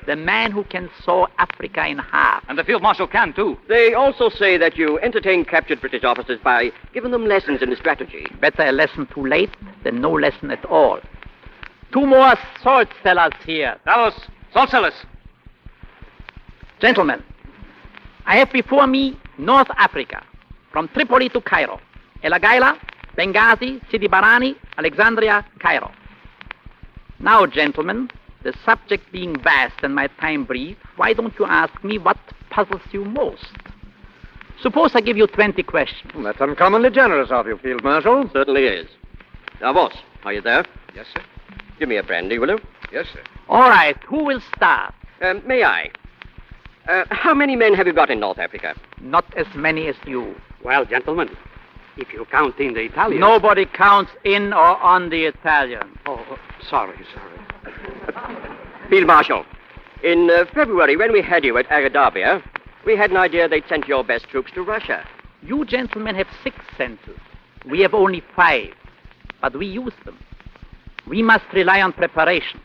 S8: the man who can saw Africa in half.
S6: And the field marshal can, too.
S12: They also say that you entertain captured British officers by giving them lessons in strategy.
S8: Better a lesson too late than no lesson at all. 2 more salt cellars here.
S6: Davos, salt cellars.
S8: Gentlemen, I have before me North Africa, from Tripoli to Cairo, El Agheila, Benghazi, Sidi Barani, Alexandria, Cairo. Now, gentlemen, the subject being vast and my time brief, why don't you ask me what puzzles you most? Suppose I give you 20 questions.
S2: Well, that's uncommonly generous of you, Field Marshal.
S12: Certainly is. Davos, are you there?
S5: Yes, sir.
S12: Give me a brandy, will you?
S5: Yes, sir.
S8: All right, who will start?
S12: May I? How many men have you got in North Africa?
S8: Not as many as you.
S9: Well, gentlemen, if you count in the Italians...
S8: Nobody counts in or on the Italian.
S9: Oh, sorry.
S12: Field Marshal, in February, when we had you at Agadabia, we had an idea they'd sent your best troops to Russia.
S8: You gentlemen have 6 senses. We have only 5, but we use them. We must rely on preparation.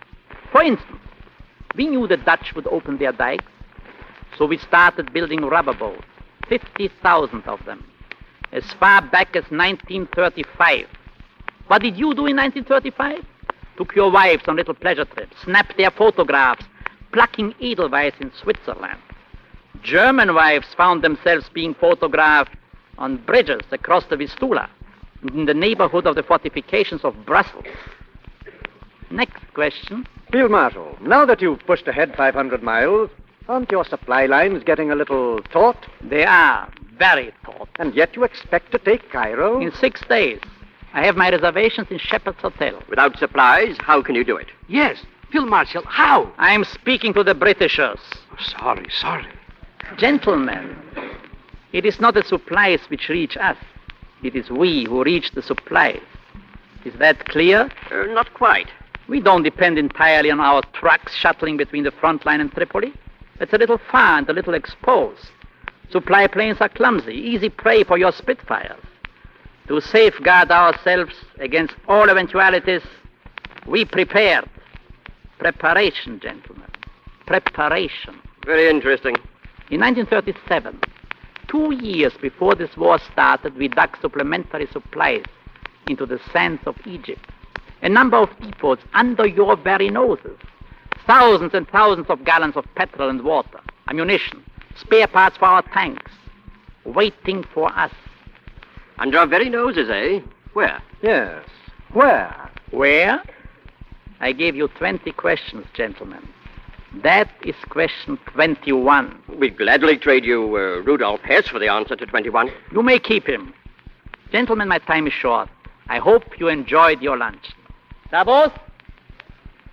S8: For instance, we knew the Dutch would open their dikes, so we started building rubber boats, 50,000 of them, as far back as 1935. What did you do in 1935? Took your wives on little pleasure trips, snapped their photographs, plucking edelweiss in Switzerland. German wives found themselves being photographed on bridges across the Vistula, in the neighborhood of the fortifications of Brussels. Next question.
S2: Field Marshal, now that you've pushed ahead 500 miles, aren't your supply lines getting a little taut?
S8: They are very taut.
S2: And yet you expect to take Cairo?
S8: In 6 days. I have my reservations in Shepherd's Hotel.
S12: Without supplies, how can you do it?
S9: Yes, Field Marshal, how?
S8: I'm speaking to the Britishers.
S9: Sorry.
S8: Gentlemen, it is not the supplies which reach us. It is we who reach the supplies. Is that clear?
S12: Not quite.
S8: We don't depend entirely on our trucks shuttling between the front line and Tripoli. It's a little far and a little exposed. Supply planes are clumsy, easy prey for your Spitfires. To safeguard ourselves against all eventualities, we prepared. Preparation, gentlemen. Preparation.
S12: Very interesting.
S8: In 1937, 2 years before this war started, we dug supplementary supplies into the sands of Egypt. A number of depots under your very noses. Thousands and thousands of gallons of petrol and water, ammunition, spare parts for our tanks, waiting for us.
S12: Under our very noses, eh? Where?
S9: Yes. Where?
S8: Where? I gave you 20 questions, gentlemen. That is question 21.
S12: We'd gladly trade you Rudolph Hess for the answer to 21.
S8: You may keep him. Gentlemen, my time is short. I hope you enjoyed your lunch. Davos?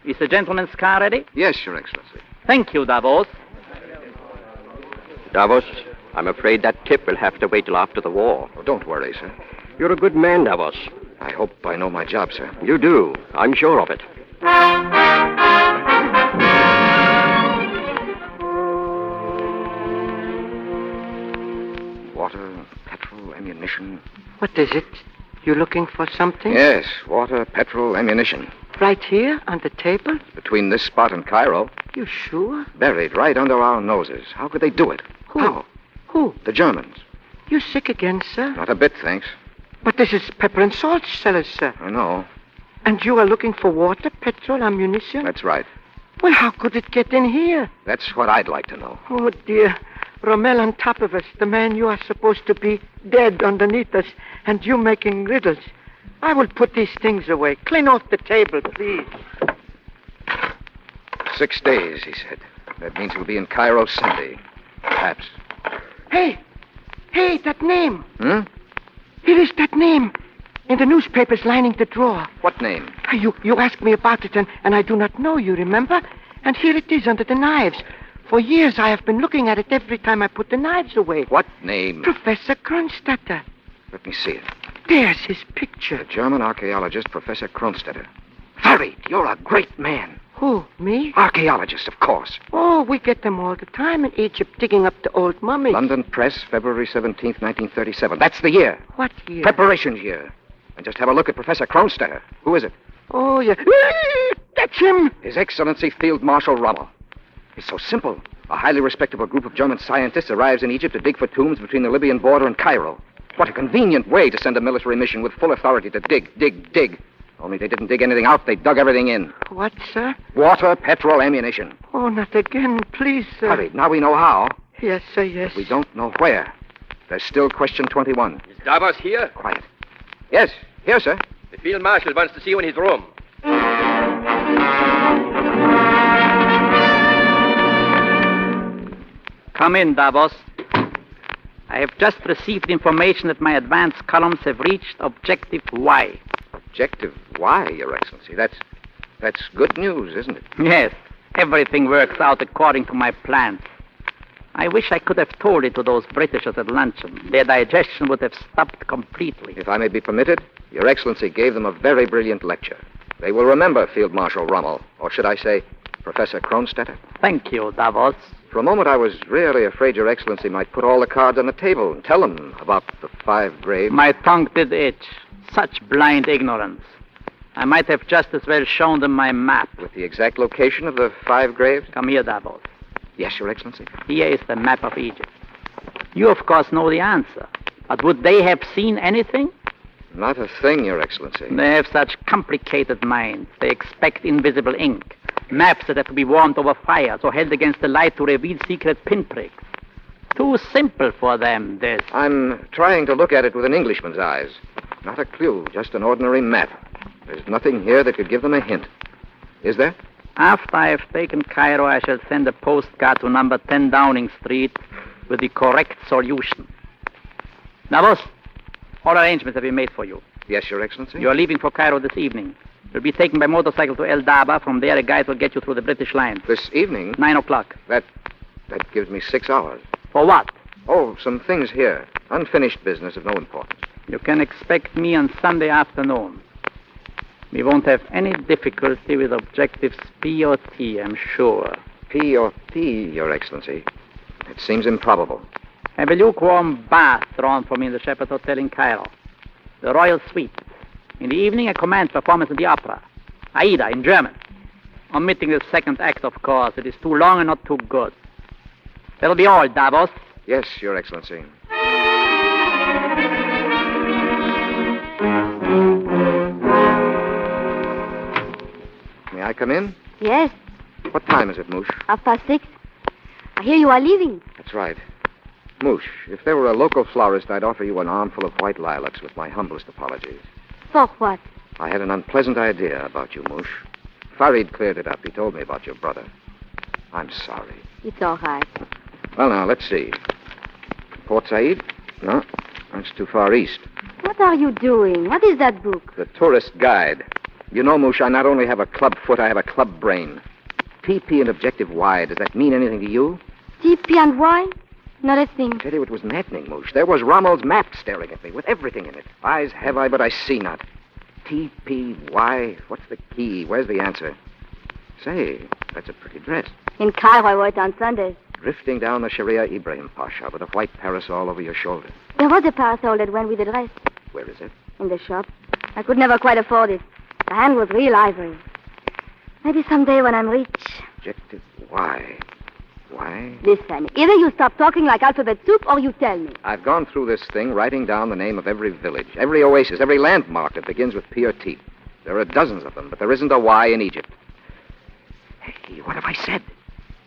S8: Is the gentleman's car ready?
S5: Yes, Your Excellency.
S8: Thank you, Davos.
S12: Davos, I'm afraid that tip will have to wait till after the war.
S5: Oh, don't worry, sir.
S12: You're a good man, Davos.
S5: I hope I know my job, sir.
S12: You do. I'm sure of it.
S5: Water, petrol, ammunition.
S3: What is it? You looking for something?
S5: Yes, water, petrol, ammunition.
S3: Right here on the table?
S5: Between this spot and Cairo.
S3: You sure?
S5: Buried right under our noses. How could they do it?
S3: Who?
S5: How?
S3: Who?
S5: The Germans.
S3: You sick again, sir?
S5: Not a bit, thanks.
S3: But this is pepper and salt cellars, sir.
S5: I know.
S3: And you are looking for water, petrol, ammunition?
S5: That's right.
S3: Well, how could it get in here?
S5: That's what I'd like to know.
S3: Oh, dear. Rommel on top of us, the man you are supposed to be dead underneath us, and you making riddles. I will put these things away. Clean off the table, please.
S5: 6 days, he said. That means we'll be in Cairo Sunday. Perhaps.
S3: Hey, that name.
S5: Hmm?
S3: Here is that name. In the newspapers lining the drawer.
S5: What name?
S3: You asked me about it, and I do not know, you remember? And here it is under the knives. For years I have been looking at it every time I put the knives away.
S5: What name?
S3: Professor Kronstadter.
S5: Let me see it.
S3: There's his picture.
S5: The German archaeologist, Professor Kronstadter. Farid, you're a great man.
S3: Who, me?
S5: Archaeologist, of course.
S3: Oh, we get them all the time in Egypt, digging up the old mummies.
S5: London Press, February 17th, 1937. That's the year.
S3: What year?
S5: Preparations year. And just have a look at Professor Kronstadter. Who is it?
S3: Oh, yeah. That's him.
S5: His Excellency Field Marshal Rommel. It's so simple. A highly respectable group of German scientists arrives in Egypt to dig for tombs between the Libyan border and Cairo. What a convenient way to send a military mission with full authority to dig. Only they didn't dig anything out. They dug everything in.
S3: What, sir?
S5: Water, petrol, ammunition.
S3: Oh, not again, please, sir.
S5: Hurry. Now we know how.
S3: Yes, sir, yes.
S5: But we don't know where. There's still question 21.
S11: Is Davos here?
S5: Quiet. Yes, here, sir.
S11: The field marshal wants to see you in his room.
S8: Come in, Davos. I have just received information that my advance columns have reached objective Y.
S5: Objective Y, Your Excellency. That's good news, isn't it?
S8: Yes, everything works out according to my plans. I wish I could have told it to those Britishers at luncheon. Their digestion would have stopped completely.
S5: If I may be permitted, Your Excellency gave them a very brilliant lecture. They will remember Field Marshal Rommel, or should I say, Professor Kronstadter.
S8: Thank you, Davos.
S5: For a moment, I was really afraid Your Excellency might put all the cards on the table and tell them about the 5 graves.
S8: My tongue did itch. Such blind ignorance. I might have just as well shown them my map.
S5: With the exact location of the 5 graves?
S8: Come here, Davos.
S5: Yes, Your Excellency.
S8: Here is the map of Egypt. You, of course, know the answer. But would they have seen anything?
S5: Not a thing, Your Excellency.
S8: They have such complicated minds. They expect invisible ink. Maps that have to be warmed over fires or held against the light to reveal secret pinpricks. Too simple for them, this.
S5: I'm trying to look at it with an Englishman's eyes. Not a clue, just an ordinary map. There's nothing here that could give them a hint. Is there?
S8: After I have taken Cairo, I shall send a postcard to number 10 Downing Street with the correct solution. Davos, all arrangements have been made for you.
S5: Yes, Your Excellency.
S8: You are leaving for Cairo this evening. You'll be taken by motorcycle to El Daba. From there, a guide will get you through the British lines.
S5: This evening?
S8: 9 o'clock.
S5: That gives me 6 hours.
S8: For what?
S5: Oh, some things here. Unfinished business of no importance.
S8: You can expect me on Sunday afternoon. We won't have any difficulty with objectives P or T, I'm sure.
S5: P or T, Your Excellency. It seems improbable.
S8: Have a lukewarm bath drawn for me in the Shepherd Hotel in Cairo. The Royal Suite. In the evening, a command performance in the opera. Aida, in German. Omitting the second act, of course. It is too long and not too good. That'll be all, Davos.
S5: Yes, Your Excellency. May I come in?
S4: Yes,
S5: What time is it, Moosh?
S4: 6:30. I hear you are leaving.
S5: That's right. Moosh, if there were a local florist, I'd offer you an armful of white lilacs with my humblest apologies.
S4: For what?
S5: I had an unpleasant idea about you, Moosh. Farid cleared it up. He told me about your brother. I'm sorry.
S4: It's all right.
S5: Well, now, let's see. Port Said? No, that's too far east.
S4: What are you doing? What is that book?
S5: The tourist guide. You know, Moosh, I not only have a club foot, I have a club brain. TP and Objective Y, does that mean anything to you?
S4: TP and Y? Not a thing.
S5: I tell you, it was maddening, Moosh. There was Rommel's map staring at me with everything in it. Eyes have I, but I see not. TPY. What's the key? Where's the answer? Say, that's a pretty dress.
S4: In Cairo, I wore it on Sundays.
S5: Drifting down the Sharia Ibrahim Pasha with a white parasol over your shoulder.
S4: There was a parasol that went with the dress.
S5: Where is it?
S4: In the shop. I could never quite afford it. The hand was real ivory. Maybe someday when I'm rich.
S5: Objective Y. Why?
S4: Listen, either you stop talking like alphabet soup or you tell me.
S5: I've gone through this thing writing down the name of every village, every oasis, every landmark that begins with P or T. There are dozens of them, but there isn't a Y in Egypt. Hey, what have I said?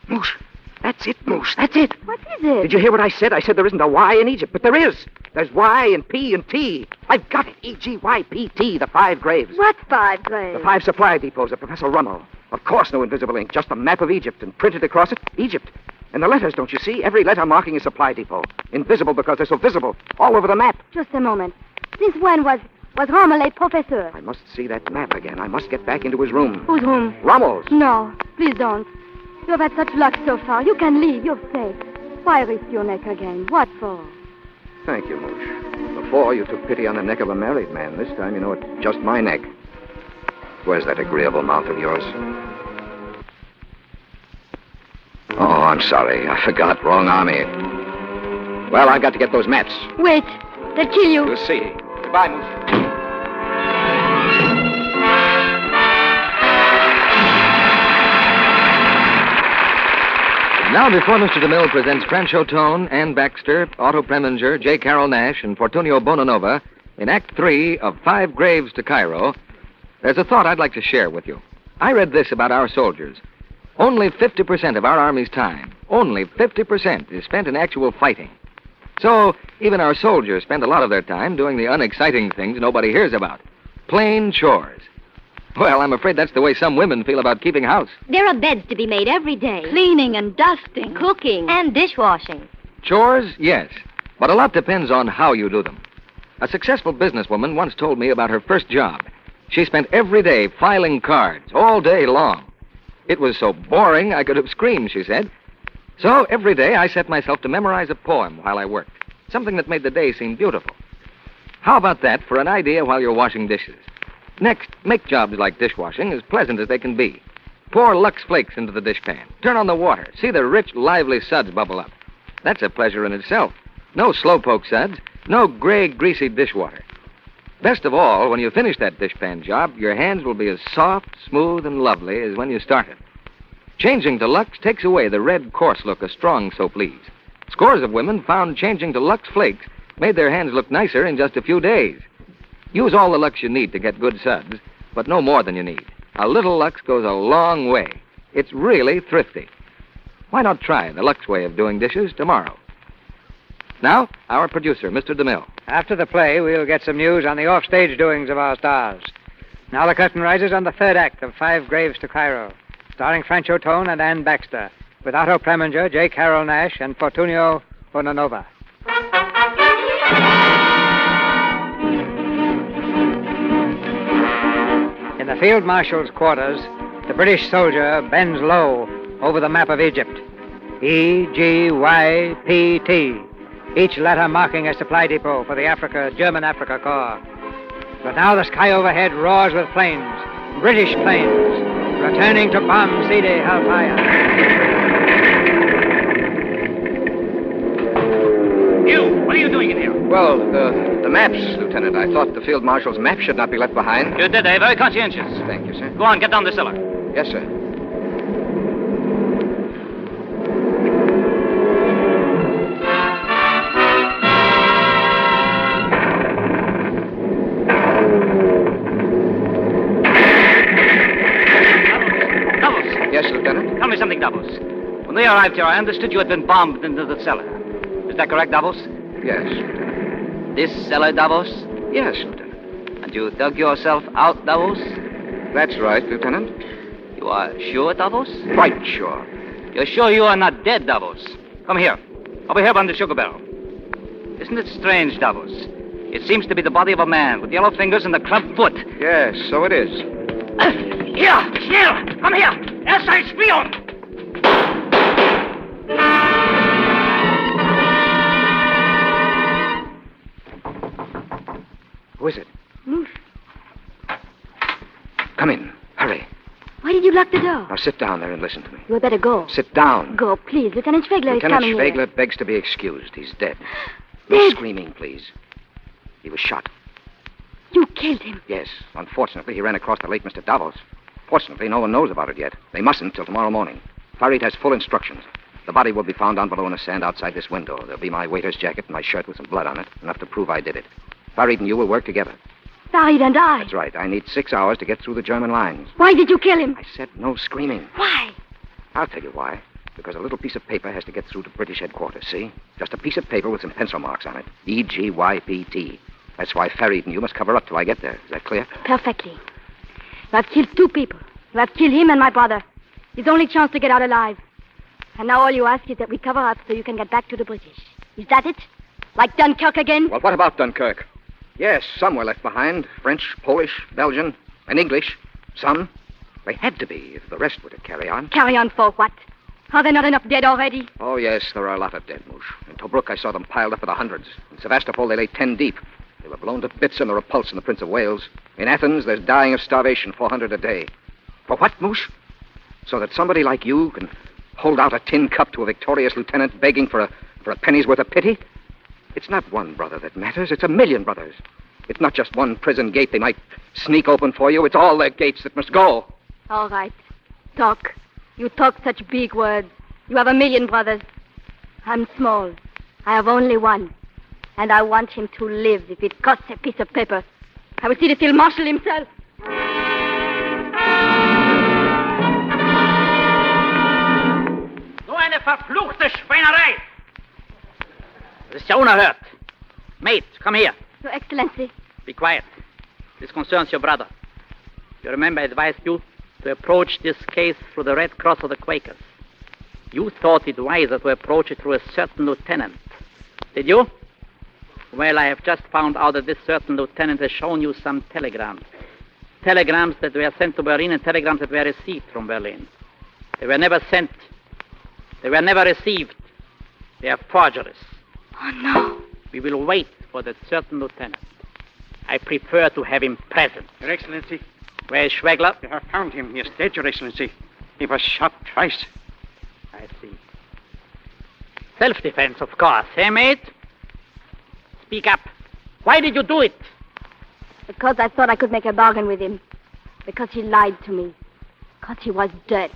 S5: Moosh, that's it, Moosh, that's it.
S4: What is it?
S5: Did you hear what I said? I said there isn't a Y in Egypt, but there is. There's Y and P and T. I've got it. EGYPT, the 5 graves.
S4: What 5 graves?
S5: The 5 supply depots of Professor Rummel. Of course, no invisible ink, just a map of Egypt, and printed across it, Egypt. And the letters, don't you see? Every letter marking a supply depot. Invisible because they're so visible, all over the map.
S4: Just a moment. Since when was Rommel a professor?
S5: I must see that map again. I must get back into his room.
S4: Whose room?
S5: Rommel's.
S4: No, please don't. You've had such luck so far. You can leave. You're safe. Why risk your neck again? What for?
S5: Thank you, Moosh. Before, you took pity on the neck of a married man. This time, you know, it's just my neck. Where's that agreeable mouth of yours? Oh, I'm sorry. I forgot. Wrong army. Well, I've got to get those maps.
S4: Wait. They'll kill you.
S5: You'll see. Goodbye, Moosh.
S1: Now, before Mr. DeMille presents Franchot Tone, Ann Baxter, Otto Preminger, J. Carroll Nash, and Fortunio Bonanova in Act 3 of 5 Graves to Cairo, there's a thought I'd like to share with you. I read this about our soldiers. Only 50% of our Army's time, only 50%, is spent in actual fighting. So, even our soldiers spend a lot of their time doing the unexciting things nobody hears about. Plain chores. Well, I'm afraid that's the way some women feel about keeping house.
S10: There are beds to be made every day.
S4: Cleaning and dusting.
S10: Cooking. And dishwashing.
S1: Chores, yes. But a lot depends on how you do them. A successful businesswoman once told me about her first job. She spent every day filing cards, all day long. It was so boring I could have screamed, she said. So every day I set myself to memorize a poem while I worked. Something that made the day seem beautiful. How about that for an idea while you're washing dishes? Next, make jobs like dishwashing as pleasant as they can be. Pour Lux Flakes into the dishpan. Turn on the water. See the rich, lively suds bubble up. That's a pleasure in itself. No slowpoke suds. No gray, greasy dishwater. Best of all, when you finish that dishpan job, your hands will be as soft, smooth, and lovely as when you started. Changing to Lux takes away the red, coarse look a strong soap leaves. Scores of women found changing to Lux Flakes made their hands look nicer in just a few days. Use all the Lux you need to get good suds, but no more than you need. A little Lux goes a long way. It's really thrifty. Why not try the Lux way of doing dishes tomorrow? Now, our producer, Mr. DeMille.
S2: After the play, we'll get some news on the off-stage doings of our stars. Now the curtain rises on the 3rd act of 5 Graves to Cairo, starring Franchot Tone and Ann Baxter, with Otto Preminger, J. Carroll Nash, and Fortunio Bonanova. In the Field Marshal's quarters, the British soldier bends low over the map of Egypt. EGYPT. Each letter marking a supply depot for the German Africa Corps. But now the sky overhead roars with planes, British planes, returning to bomb Sidi Hellfire.
S6: You, what are you doing in here?
S5: Well, the maps, Lieutenant. I thought the Field Marshal's map should not be left behind.
S6: You did, eh? Very conscientious.
S5: Thank you, sir.
S6: Go on, get down the cellar.
S5: Yes, sir.
S6: arrived here, I understood you had been bombed into the cellar. Is that correct, Davos?
S5: Yes.
S6: This cellar, Davos?
S5: Yes, Lieutenant.
S6: And you dug yourself out, Davos?
S5: That's right, Lieutenant.
S6: You are sure, Davos?
S5: Quite sure.
S6: You're sure you are not dead, Davos? Come here. Over here by the sugar barrel. Isn't it strange, Davos? It seems to be the body of a man with yellow fingers and a club foot.
S5: Yes, so it is.
S8: Here, schnell! Come here! Er ist ein Spion!
S5: Who is it? Come in. Hurry.
S4: Why did you lock the door?
S5: Now sit down there and listen to me.
S4: You had better go.
S5: Sit down.
S4: Go, please. Lieutenant Schwegler is coming here.
S5: Lieutenant Schwegler begs to be excused. He's dead. No
S4: Dead?
S5: screaming, please. He was shot.
S4: You killed him.
S5: Yes. Unfortunately, he ran across the late Mr. Davos. Fortunately, no one knows about it yet. They mustn't till tomorrow morning. Farid has full instructions. The body will be found down below in the sand outside this window. There'll be my waiter's jacket and my shirt with some blood on it, enough to prove I did it. Farid and you will work together.
S4: Farid and I.
S5: That's right. I need 6 hours to get through the German lines.
S4: Why did you kill him?
S5: I said no screaming.
S4: Why?
S5: I'll tell you why. Because a little piece of paper has to get through to British headquarters, see? Just a piece of paper with some pencil marks on it. EGYPT. That's why Farid and you must cover up till I get there. Is that clear?
S4: Perfectly. You have killed 2 people. You have killed him and my brother. His only chance to get out alive. And now all you ask is that we cover up so you can get back to the British. Is that it? Like Dunkirk again?
S5: Well, what about Dunkirk? Yes, some were left behind. French, Polish, Belgian, and English. Some. They had to be if the rest were to carry on.
S4: Carry on for what? Are there not enough dead already?
S5: Oh, yes, there are a lot of dead, Moosh. In Tobruk, I saw them piled up by the hundreds. In Sevastopol, they lay 10 deep. They were blown to bits in the Repulse in the Prince of Wales. In Athens, there's dying of starvation, 400 a day. For what, Moosh? So that somebody like you can hold out a tin cup to a victorious lieutenant begging for a penny's worth of pity? It's not one brother that matters. It's a million brothers. It's not just one prison gate they might sneak open for you. It's all their gates that must go.
S4: All right. Talk. You talk such big words. You have a million brothers. I'm small. I have only one. And I want him to live if it costs a piece of paper. I will see the field marshal himself.
S8: So eine verfluchte Schweinerei! Das ist ja unerhört. Mate, come here.
S4: Your Excellency.
S8: Be quiet. This concerns your brother. You remember I advised you to approach this case through the Red Cross of the Quakers. You thought it wiser to approach it through a certain lieutenant. Did you? Well, I have just found out that this certain lieutenant has shown you some telegrams. Telegrams that were sent to Berlin and telegrams that were received from Berlin. They were never sent. They were never received. They are forgeries.
S4: Oh, no.
S8: We will wait for that certain lieutenant. I prefer to have him present.
S13: Your Excellency.
S8: Where is Schwegler?
S13: You have found him. He is dead, Your Excellency. He was shot twice.
S8: I see. Self-defense, of course, eh, mate? Speak up. Why did you do it?
S4: Because I thought I could make a bargain with him. Because he lied to me. Because he was dirt.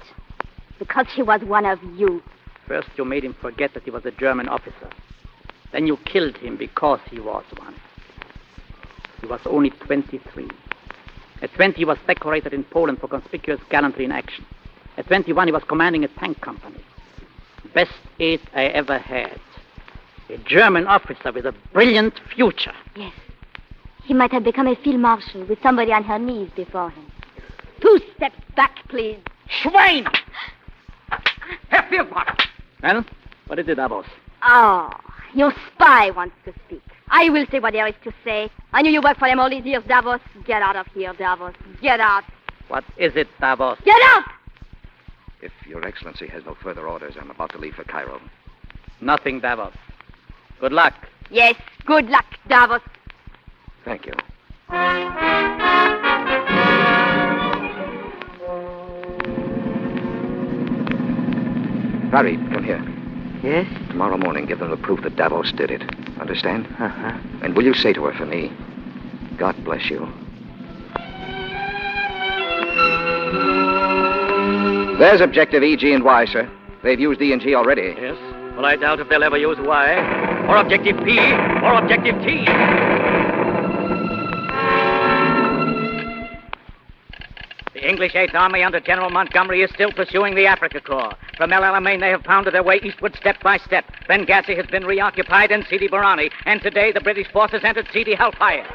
S4: Because he was one of you.
S8: First, you made him forget that he was a German officer. Then you killed him because he was one. He was only 23. At 20, he was decorated in Poland for conspicuous gallantry in action. At 21, he was commanding a tank company. Best aide I ever had. A German officer with a brilliant future.
S4: Yes. He might have become a field marshal with somebody on her knees before him. 2 steps back, please.
S8: Schwein! Herr Field Marshal! Well, what is it, Davos?
S4: Oh, your spy wants to speak. I will say what there is to say. I knew you worked for them all these years, Davos. Get out of here, Davos. Get out.
S8: What is it, Davos?
S4: Get out!
S5: If Your Excellency has no further orders, I'm about to leave for Cairo.
S8: Nothing, Davos. Good luck.
S4: Yes, good luck, Davos.
S5: Thank you. Farid, come here.
S3: Yes?
S5: Tomorrow morning, give them the proof that Davos did it. Understand?
S3: Uh-huh.
S5: And will you say to her for me, God bless you. There's objective E, G, and Y, sir. They've used E and G already.
S9: Yes? Well, I doubt if they'll ever use Y, or objective P, or objective T. The English Eighth Army under General Montgomery is still pursuing the Africa Corps.
S8: From El Alamein, they have pounded their way eastward step by step. Benghazi has been reoccupied and Sidi Barani. And today, the British forces entered Sidi Hellfire.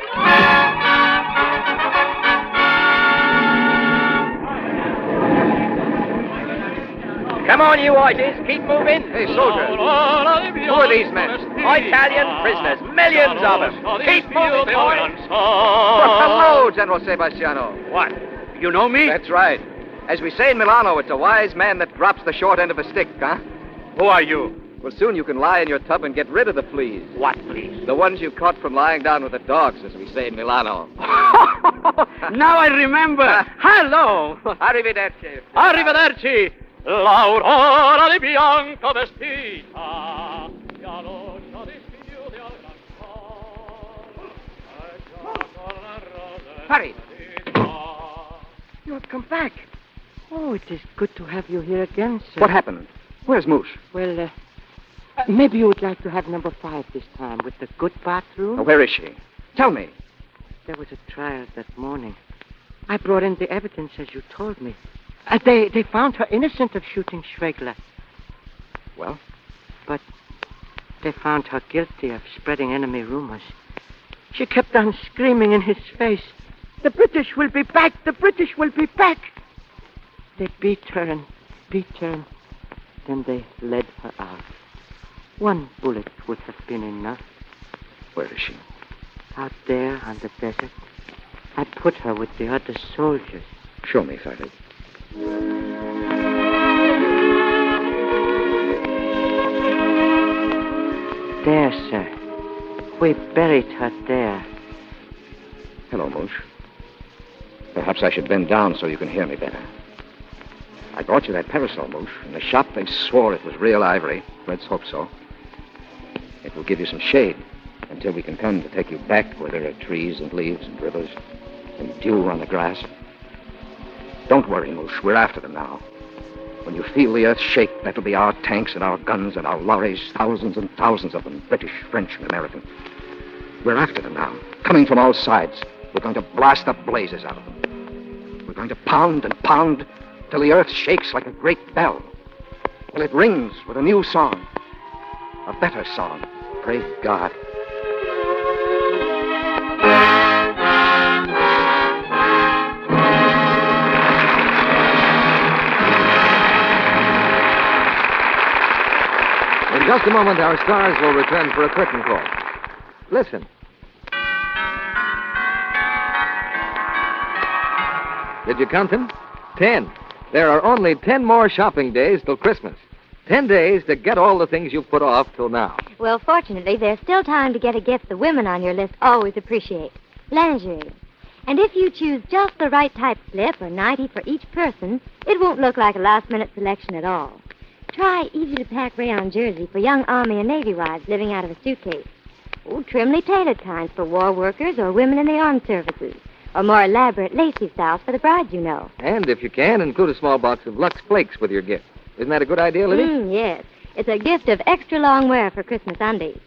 S12: Come on, you Aussies. Keep moving.
S5: Hey, soldiers. Who are these men?
S12: Italian prisoners. Millions of them. Keep moving, boys.
S5: Well, hello, General Sebastiano.
S9: What? You know me?
S5: That's right. As we say in Milano, it's a wise man that drops the short end of a stick, huh?
S9: Who are you?
S5: Well, soon you can lie in your tub and get rid of the fleas.
S9: What fleas?
S5: The ones you caught from lying down with the dogs, as we say in Milano.
S9: Now I remember. Hello.
S5: Arrivederci.
S9: Arrivederci.
S7: L'aurora di bianco vestita, ti alloscia di schiudi al gran sol.
S3: Hurry. You have come back. Oh, it is good to have you here again, sir.
S5: What happened? Where's Moosh?
S3: Well, maybe you would like to have number 5 this time with the good bathroom.
S5: Where is she? Tell me.
S3: There was a trial that morning. I brought in the evidence as you told me. They found her innocent of shooting Schwegler.
S5: Well?
S3: But they found her guilty of spreading enemy rumors. She kept on screaming in his face, "The British will be back! The British will be back!" They beat her and beat her, and then they led her out. 1 bullet would have been enough.
S5: Where is she?
S3: Out there on the desert. I put her with the other soldiers.
S5: Show me, Father.
S3: There, sir. We buried her there.
S5: Hello, Moosh. Perhaps I should bend down so you can hear me better. I brought you that parasol, Moosh. In the shop, they swore it was real ivory. Let's hope so. It will give you some shade until we can come to take you back where there are trees and leaves and rivers and dew on the grass. Don't worry, Moosh. We're after them now. When you feel the earth shake, that'll be our tanks and our guns and our lorries, thousands and thousands of them, British, French, and American. We're after them now, coming from all sides. We're going to blast the blazes out of them. We're going to pound and pound till the earth shakes like a great bell. Till it rings with a new song. A better song. Praise God.
S1: In just a moment, our stars will return for a curtain call. Listen. Did you count them? 10. There are only 10 more shopping days till Christmas. 10 days to get all the things you've put off till now.
S10: Well, fortunately, there's still time to get a gift the women on your list always appreciate. Lingerie. And if you choose just the right type slip or nightie for each person, it won't look like a last-minute selection at all. Try easy-to-pack rayon jersey for young Army and Navy wives living out of a suitcase. Oh, trimly tailored kinds for war workers or women in the armed services. Or more elaborate lacy styles for the brides, you know.
S1: And if you can, include a small box of Lux Flakes with your gift. Isn't that a good idea, Liddy?
S10: Yes. It's a gift of extra long wear for Christmas undies.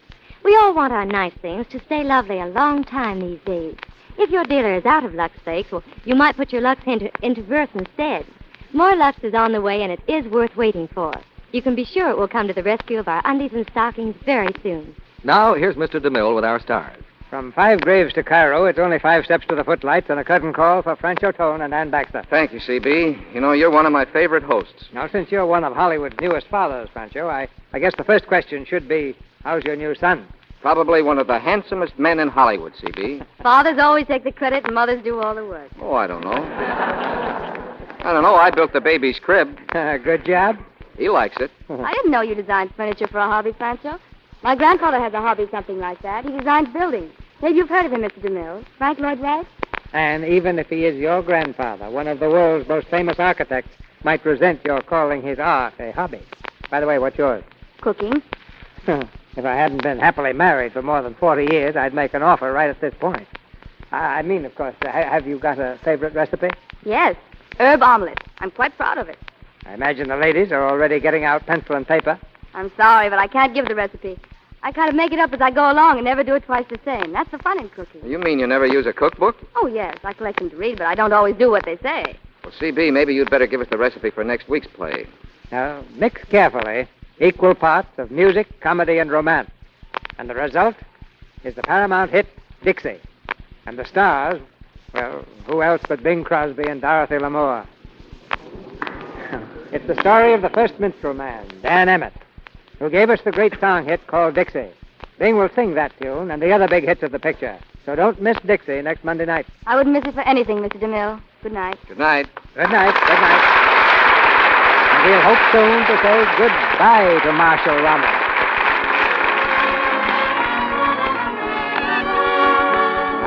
S10: We all want our nice things to stay lovely a long time these days. If your dealer is out of Lux Flakes, well, you might put your Lux into verse instead. More Lux is on the way, and it is worth waiting for. You can be sure it will come to the rescue of our undies and stockings very soon.
S1: Now, here's Mr. DeMille with our stars.
S2: From 5 graves to Cairo, it's only 5 steps to the footlights and a curtain call for Franchot and Ann Baxter.
S5: Thank you, C.B. You know, you're one of my favorite hosts.
S2: Now, since you're one of Hollywood's newest fathers, Franchot, I guess the first question should be, how's your new son?
S5: Probably one of the handsomest men in Hollywood, C.B.
S4: Fathers always take the credit and mothers do all the work.
S5: Oh, I don't know. I built the baby's crib.
S2: Good job.
S5: He likes it.
S4: I didn't know you designed furniture for a hobby, Franchot. My grandfather has a hobby something like that. He designs buildings. Maybe you've heard of him, Mr. DeMille. Frank Lloyd Wright?
S2: And even if he is your grandfather, one of the world's most famous architects might resent your calling his art a hobby. By the way, what's yours?
S4: Cooking.
S2: If I hadn't been happily married for more than 40 years, I'd make an offer right at this point. I mean, of course, have you got a favorite recipe?
S4: Yes. Herb omelet. I'm quite proud of it.
S2: I imagine the ladies are already getting out pencil and paper.
S4: I'm sorry, but I can't give the recipe. I kind of make it up as I go along and never do it twice the same. That's the fun in cooking.
S5: You mean you never use a cookbook?
S4: Oh, yes. I collect them to read, but I don't always do what they say.
S5: Well, C.B., maybe you'd better give us the recipe for next week's play.
S2: Now, mix carefully equal parts of music, comedy, and romance. And the result is the Paramount hit, Dixie. And the stars, well, who else but Bing Crosby and Dorothy Lamour? It's the story of the first minstrel man, Dan Emmett, who gave us the great song hit called Dixie. Bing will sing that tune and the other big hits of the picture. So don't miss Dixie next Monday night.
S4: I wouldn't miss it for anything, Mr. DeMille. Good night.
S5: Good night.
S2: Good night. Good night. And we'll hope soon to say goodbye to Marshall Rommel.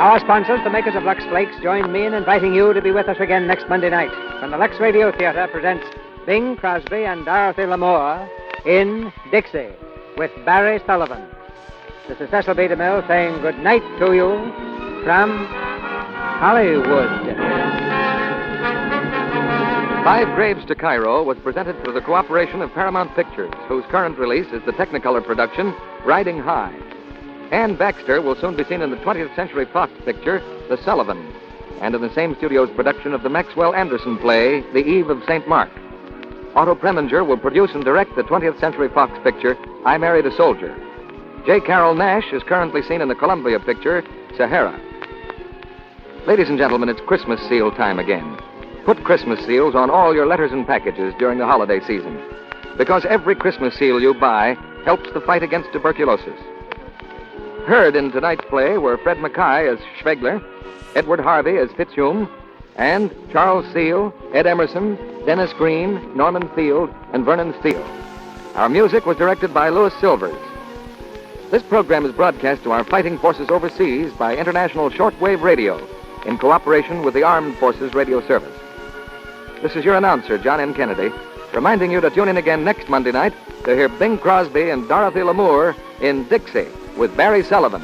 S2: Our sponsors, the makers of Lux Flakes, join me in inviting you to be with us again next Monday night when the Lux Radio Theater presents Bing Crosby and Dorothy Lamour in Dixie with Barry Sullivan. This is Cecil B. DeMille saying good night to you from Hollywood.
S1: 5 Graves to Cairo was presented through the cooperation of Paramount Pictures, whose current release is the Technicolor production Riding High. Ann Baxter will soon be seen in the 20th Century Fox picture, The Sullivan, and in the same studio's production of the Maxwell Anderson play, The Eve of St. Mark. Otto Preminger will produce and direct the 20th Century Fox picture, I Married a Soldier. J. Carroll Nash is currently seen in the Columbia picture, Sahara. Ladies and gentlemen, it's Christmas seal time again. Put Christmas seals on all your letters and packages during the holiday season, because every Christmas seal you buy helps the fight against tuberculosis. Heard in tonight's play were Fred Mackay as Schwegler, Edward Harvey as Fitzhume, and Charles Seal, Ed Emerson, Dennis Green, Norman Field, and Vernon Steele. Our music was directed by Louis Silvers. This program is broadcast to our fighting forces overseas by International Shortwave Radio in cooperation with the Armed Forces Radio Service. This is your announcer, John N. Kennedy, reminding you to tune in again next Monday night to hear Bing Crosby and Dorothy Lamour in Dixie with Barry Sullivan.